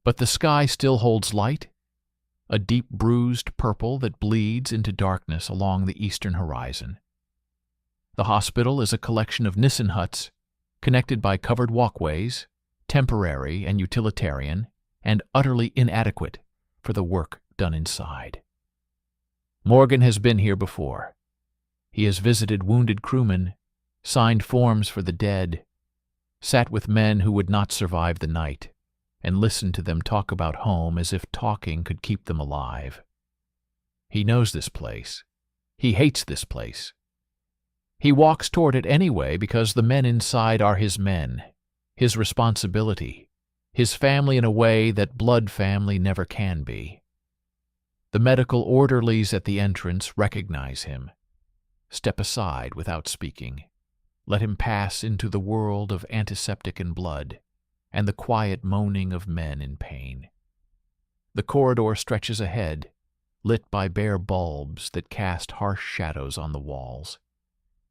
[SPEAKER 1] but the sky still holds light, a deep bruised purple that bleeds into darkness along the eastern horizon. The hospital is a collection of Nissen huts, connected by covered walkways, temporary and utilitarian, and utterly inadequate for the work done inside. Morgan has been here before. He has visited wounded crewmen, signed forms for the dead, sat with men who would not survive the night, and listened to them talk about home as if talking could keep them alive. He knows this place. He hates this place. He walks toward it anyway because the men inside are his men, his responsibility, his family in a way that blood family never can be. The medical orderlies at the entrance recognize him. Step aside without speaking. Let him pass into the world of antiseptic and blood, and the quiet moaning of men in pain. The corridor stretches ahead, lit by bare bulbs that cast harsh shadows on the walls.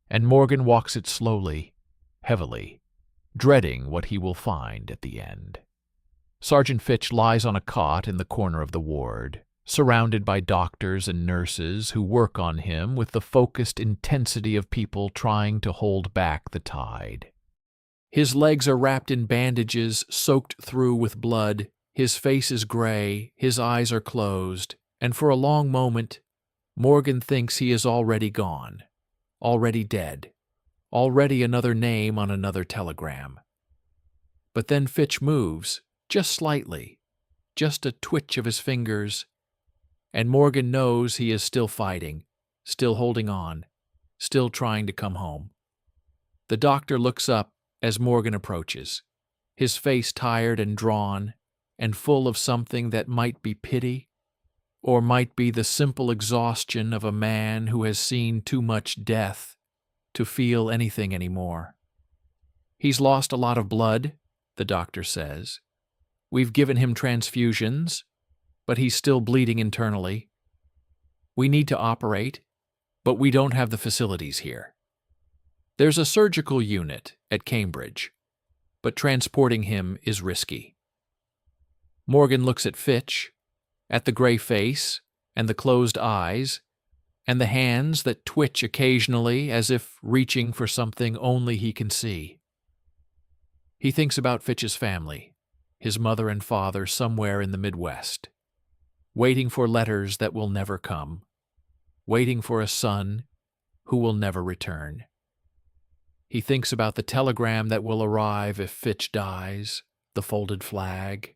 [SPEAKER 1] And Morgan walks it slowly, heavily, dreading what he will find at the end. Sergeant Fitch lies on a cot in the corner of the ward, surrounded by doctors and nurses who work on him with the focused intensity of people trying to hold back the tide. His legs are wrapped in bandages soaked through with blood, his face is gray, his eyes are closed, and for a long moment, Morgan thinks he is already gone. already dead, already another name on another telegram. But then Fitch moves, just slightly, just a twitch of his fingers, and Morgan knows he is still fighting, still holding on, still trying to come home. The doctor looks up as Morgan approaches, his face tired and drawn, and full of something that might be pity, or might be the simple exhaustion of a man who has seen too much death to feel anything anymore. He's lost a lot of blood, the doctor says. We've given him transfusions, but he's still bleeding internally. We need to operate, but we don't have the facilities here. There's a surgical unit at Cambridge, but transporting him is risky. Morgan looks at Fitch, at the gray face and the closed eyes, and the hands that twitch occasionally as if reaching for something only he can see. He thinks about Fitch's family, his mother and father somewhere in the Midwest, waiting for letters that will never come, waiting for a son who will never return. He thinks about the telegram that will arrive if Fitch dies, the folded flag,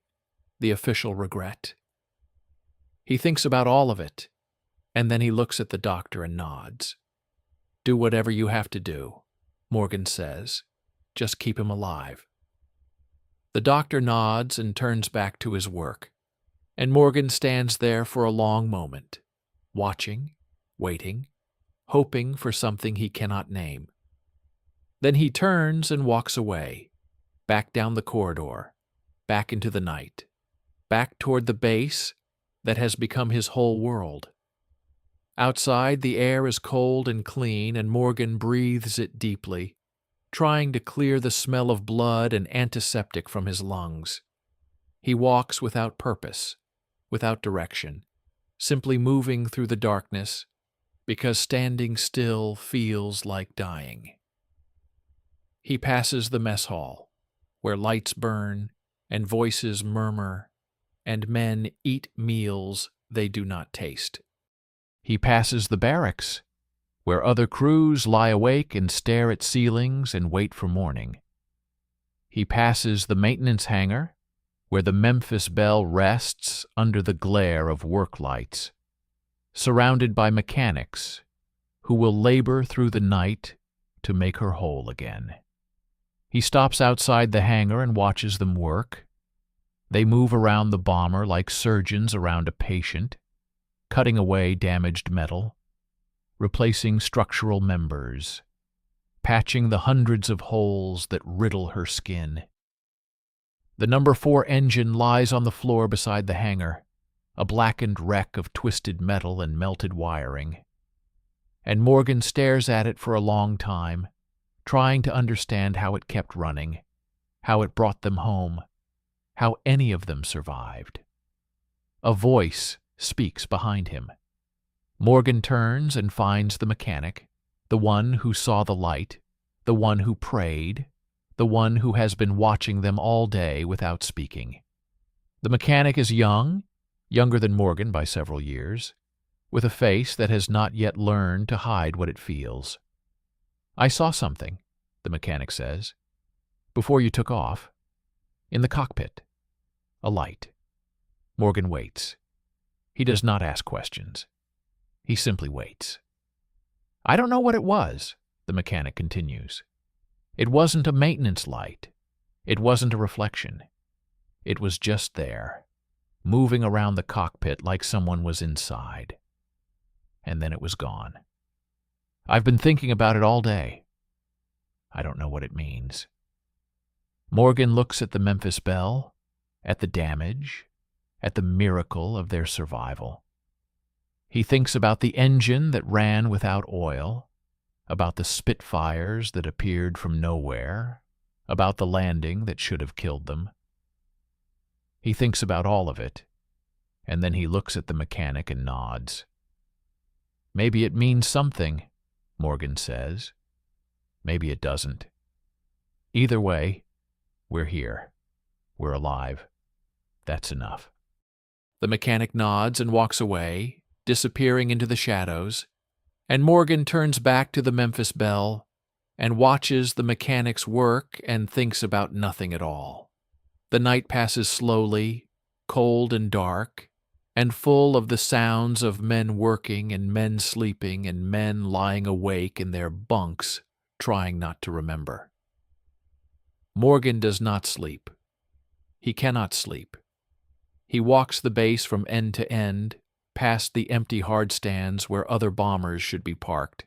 [SPEAKER 1] the official regret. He thinks about all of it, and then he looks at the doctor and nods. Do whatever you have to do, Morgan says. Just keep him alive. The doctor nods and turns back to his work, and Morgan stands there for a long moment, watching, waiting, hoping for something he cannot name. Then he turns and walks away, back down the corridor, back into the night, back toward the base that has become his whole world. Outside, the air is cold and clean, and Morgan breathes it deeply, trying to clear the smell of blood and antiseptic from his lungs. He walks without purpose, without direction, simply moving through the darkness, because standing still feels like dying. He passes the mess hall, where lights burn and voices murmur, and men eat meals they do not taste. He passes the barracks, where other crews lie awake and stare at ceilings and wait for morning. He passes the maintenance hangar, where the Memphis Belle rests under the glare of work lights, surrounded by mechanics who will labor through the night to make her whole again. He stops outside the hangar and watches them work. They move around the bomber like surgeons around a patient, cutting away damaged metal, replacing structural members, patching the hundreds of holes that riddle her skin. The No. 4 engine lies on the floor beside the hangar, a blackened wreck of twisted metal and melted wiring. And Morgan stares at it for a long time, trying to understand how it kept running, how it brought them home, how any of them survived. A voice speaks behind him. Morgan turns and finds the mechanic, the one who saw the light, the one who prayed, the one who has been watching them all day without speaking. The mechanic is young, younger than Morgan by several years, with a face that has not yet learned to hide what it feels. I saw something, the mechanic says, before you took off. In the cockpit. A light. Morgan waits. He does not ask questions. He simply waits. I don't know what it was, the mechanic continues. It wasn't a maintenance light. It wasn't a reflection. It was just there, moving around the cockpit like someone was inside. And then it was gone. I've been thinking about it all day. I don't know what it means. Morgan looks at the Memphis Belle, at the damage, at the miracle of their survival. He thinks about the engine that ran without oil, about the Spitfires that appeared from nowhere, about the landing that should have killed them. He thinks about all of it, and then he looks at the mechanic and nods. Maybe it means something, Morgan says. Maybe it doesn't. Either way, we're here. We're alive. That's enough. The mechanic nods and walks away, disappearing into the shadows, And Morgan turns back to the Memphis Belle and watches the mechanics work and thinks about nothing at all. The night passes slowly, cold and dark, and full of the sounds of men working and men sleeping and men lying awake in their bunks, trying not to remember. Morgan does not sleep. He cannot sleep. He walks the base from end to end, past the empty hardstands where other bombers should be parked,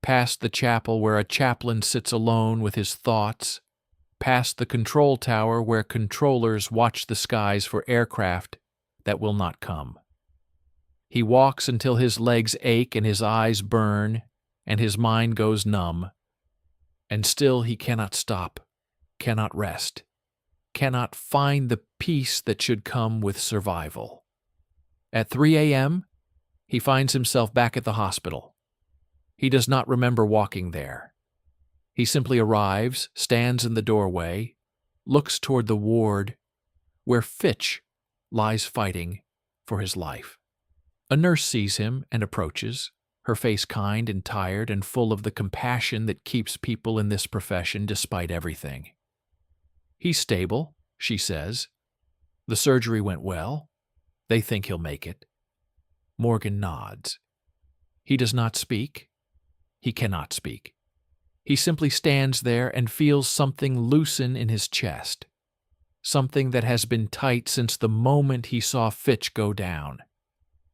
[SPEAKER 1] past the chapel where a chaplain sits alone with his thoughts, past the control tower where controllers watch the skies for aircraft that will not come. He walks until his legs ache and his eyes burn and his mind goes numb, and still he cannot stop, cannot rest, cannot find the peace that should come with survival. At 3 a.m., he finds himself back at the hospital. He does not remember walking there. He simply arrives, stands in the doorway, looks toward the ward where Fitch lies fighting for his life. A nurse sees him and approaches, her face kind and tired and full of the compassion that keeps people in this profession despite everything. "He's stable," she says. "The surgery went well. They think he'll make it." Morgan nods. He does not speak. He cannot speak. He simply stands there and feels something loosen in his chest, something that has been tight since the moment he saw Fitch go down,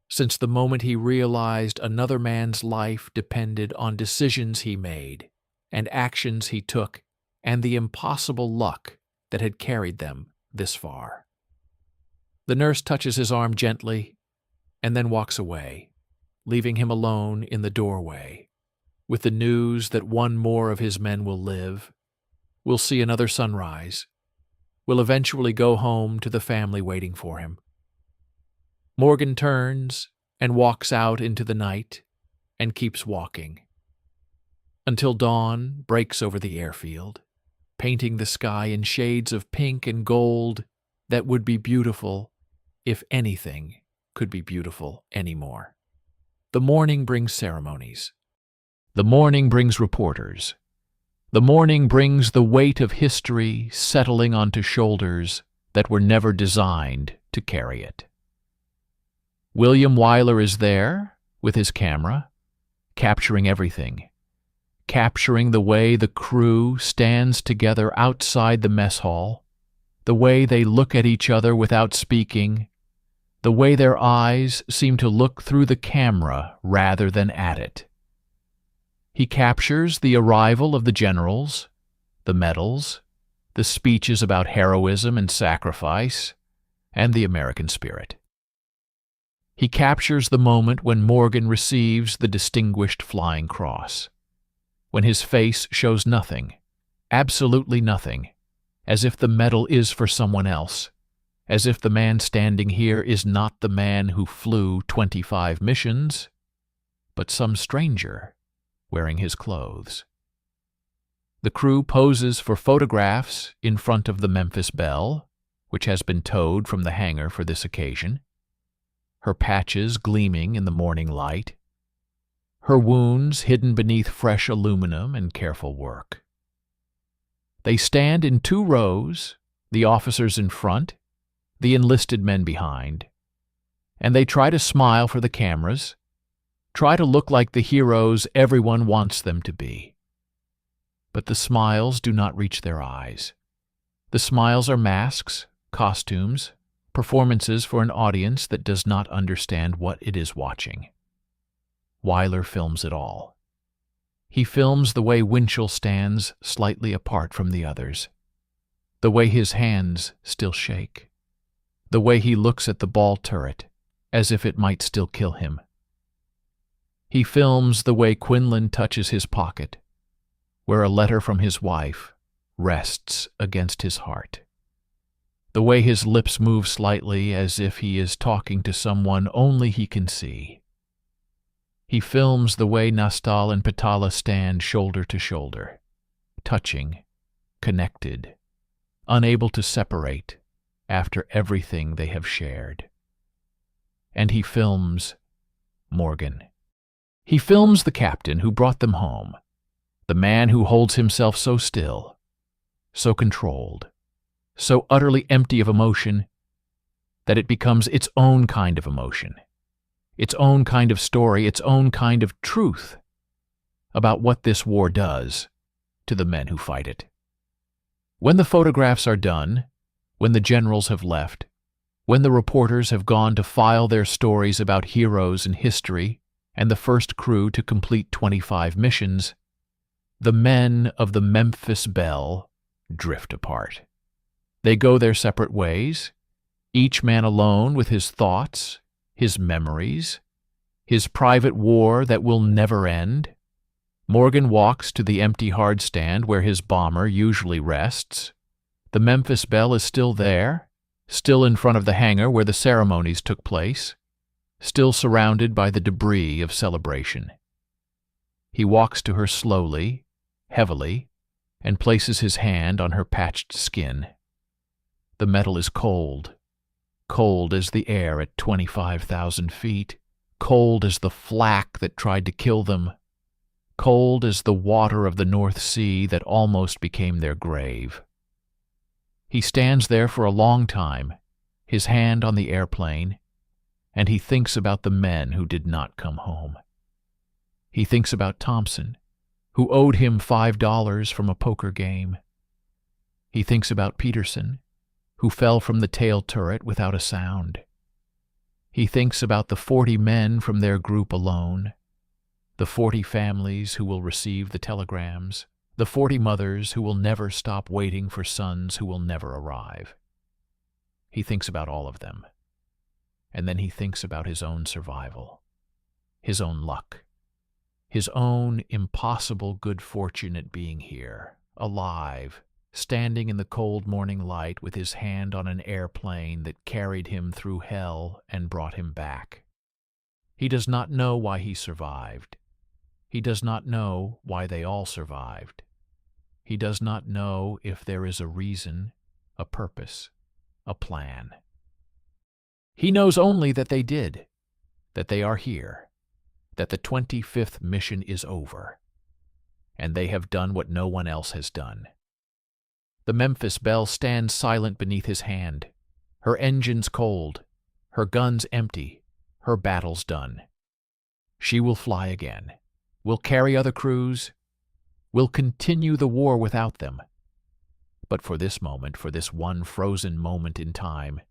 [SPEAKER 1] since the moment he realized another man's life depended on decisions he made and actions he took and the impossible luck that had carried them this far. The nurse touches his arm gently and then walks away, leaving him alone in the doorway, with the news that one more of his men will live, will see another sunrise, will eventually go home to the family waiting for him. Morgan turns and walks out into the night and keeps walking, until dawn breaks over the airfield, painting the sky in shades of pink and gold that would be beautiful if anything could be beautiful anymore. The morning brings ceremonies. The morning brings reporters. The morning brings the weight of history settling onto shoulders that were never designed to carry it. William Wyler is there with his camera, capturing everything, capturing the way the crew stands together outside the mess hall, the way they look at each other without speaking, the way their eyes seem to look through the camera rather than at it. He captures the arrival of the generals, the medals, the speeches about heroism and sacrifice, and the American spirit. He captures the moment when Morgan receives the Distinguished Flying Cross, when his face shows nothing, absolutely nothing, as if the medal is for someone else, as if the man standing here is not the man who flew 25 missions, but some stranger wearing his clothes. The crew poses for photographs in front of the Memphis Belle, which has been towed from the hangar for this occasion, her patches gleaming in the morning light, her wounds hidden beneath fresh aluminum and careful work. They stand in 2 rows, the officers in front, the enlisted men behind, and they try to smile for the cameras, try to look like the heroes everyone wants them to be. But the smiles do not reach their eyes. The smiles are masks, costumes, performances for an audience that does not understand what it is watching. Wyler films it all. He films the way Winchell stands slightly apart from the others, the way his hands still shake, the way he looks at the ball turret as if it might still kill him. He films the way Quinlan touches his pocket, where a letter from his wife rests against his heart, the way his lips move slightly as if he is talking to someone only he can see. He films the way Nastal and Patala stand shoulder to shoulder, touching, connected, unable to separate after everything they have shared. And he films Morgan. He films the captain who brought them home, the man who holds himself so still, so controlled, so utterly empty of emotion that it becomes its own kind of emotion, its own kind of story, its own kind of truth about what this war does to the men who fight it. When the photographs are done, when the generals have left, when the reporters have gone to file their stories about heroes in history and the first crew to complete 25 missions, the men of the Memphis Belle drift apart. They go their separate ways, each man alone with his thoughts, his memories, his private war that will never end. Morgan walks to the empty hardstand where his bomber usually rests. The Memphis Belle is still there, still in front of the hangar where the ceremonies took place, still surrounded by the debris of celebration. He walks to her slowly, heavily, and places his hand on her patched skin. The metal is cold, cold as the air at 25,000 feet, cold as the flak that tried to kill them, cold as the water of the North Sea that almost became their grave. He stands there for a long time, his hand on the airplane, and he thinks about the men who did not come home. He thinks about Thompson, who owed him $5 from a poker game. He thinks about Peterson, who fell from the tail turret without a sound. He thinks about the 40 men from their group alone, the 40 families who will receive the telegrams, the 40 mothers who will never stop waiting for sons who will never arrive. He thinks about all of them. And then he thinks about his own survival, his own luck, his own impossible good fortune at being here, alive, standing in the cold morning light with his hand on an airplane that carried him through hell and brought him back. He does not know why he survived. He does not know why they all survived. He does not know if there is a reason, a purpose, a plan. He knows only that they did, that they are here, that the 25th mission is over, and they have done what no one else has done. The Memphis Belle stands silent beneath his hand, her engines cold, her guns empty, her battles done. She will fly again, will carry other crews, will continue the war without them. But for this moment, for this one frozen moment in time,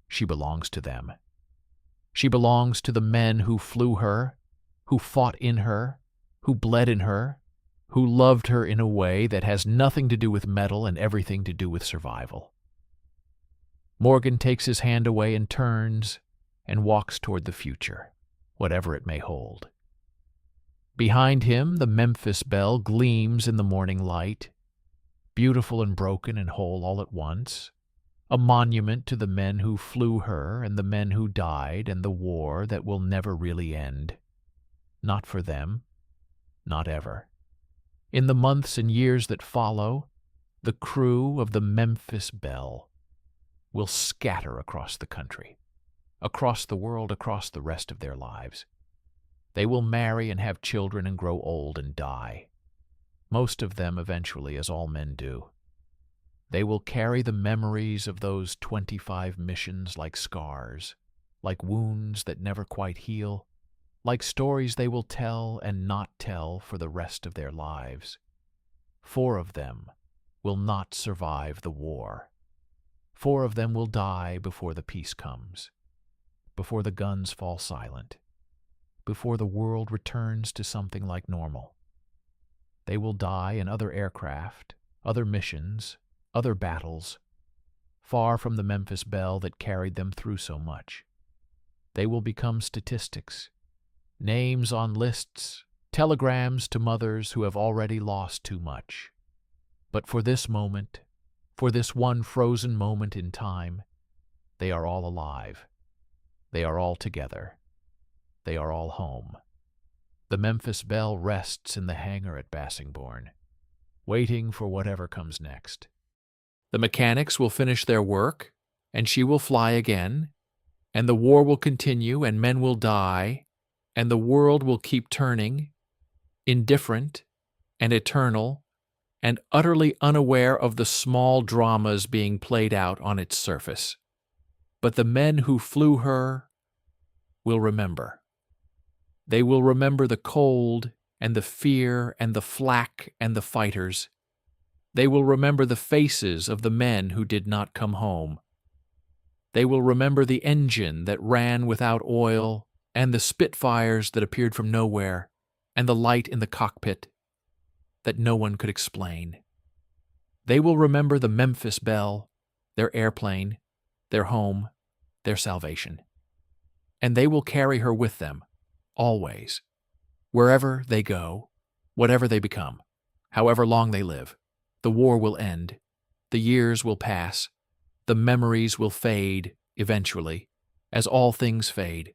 [SPEAKER 1] she belongs to them. She belongs to the men who flew her, who fought in her, who bled in her, who loved her in a way that has nothing to do with metal and everything to do with survival. Morgan takes his hand away and turns and walks toward the future, whatever it may hold. Behind him, the Memphis Belle gleams in the morning light, beautiful and broken and whole all at once, a monument to the men who flew her and the men who died and the war that will never really end. Not for them, not ever. In the months and years that follow, the crew of the Memphis Belle will scatter across the country, across the world, across the rest of their lives. They will marry and have children and grow old and die. Most of them eventually, as all men do. They will carry the memories of those 25 missions like scars, like wounds that never quite heal, like stories they will tell and not tell for the rest of their lives. 4 of them will not survive the war. 4 of them will die before the peace comes, before the guns fall silent, before the world returns to something like normal. They will die in other aircraft, other missions, other battles, far from the Memphis Belle that carried them through so much. They will become statistics, names on lists, telegrams to mothers who have already lost too much. But for this moment, for this one frozen moment in time, they are all alive. They are all together. They are all home. The Memphis Belle rests in the hangar at Bassingbourn, waiting for whatever comes next. The mechanics will finish their work, and she will fly again, and the war will continue, and men will die, and the world will keep turning, indifferent and eternal, and utterly unaware of the small dramas being played out on its surface. But the men who flew her will remember. They will remember the cold and the fear and the flak and the fighters. They will remember the faces of the men who did not come home. They will remember the engine that ran without oil, and the Spitfires that appeared from nowhere, and the light in the cockpit that no one could explain. They will remember the Memphis Belle, their airplane, their home, their salvation. And they will carry her with them, always, wherever they go, whatever they become, however long they live. The war will end, the years will pass, the memories will fade eventually, as all things fade.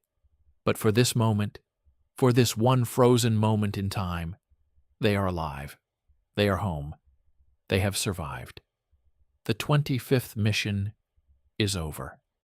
[SPEAKER 1] But for this moment, for this one frozen moment in time, they are alive. They are home. They have survived. The 25th mission is over.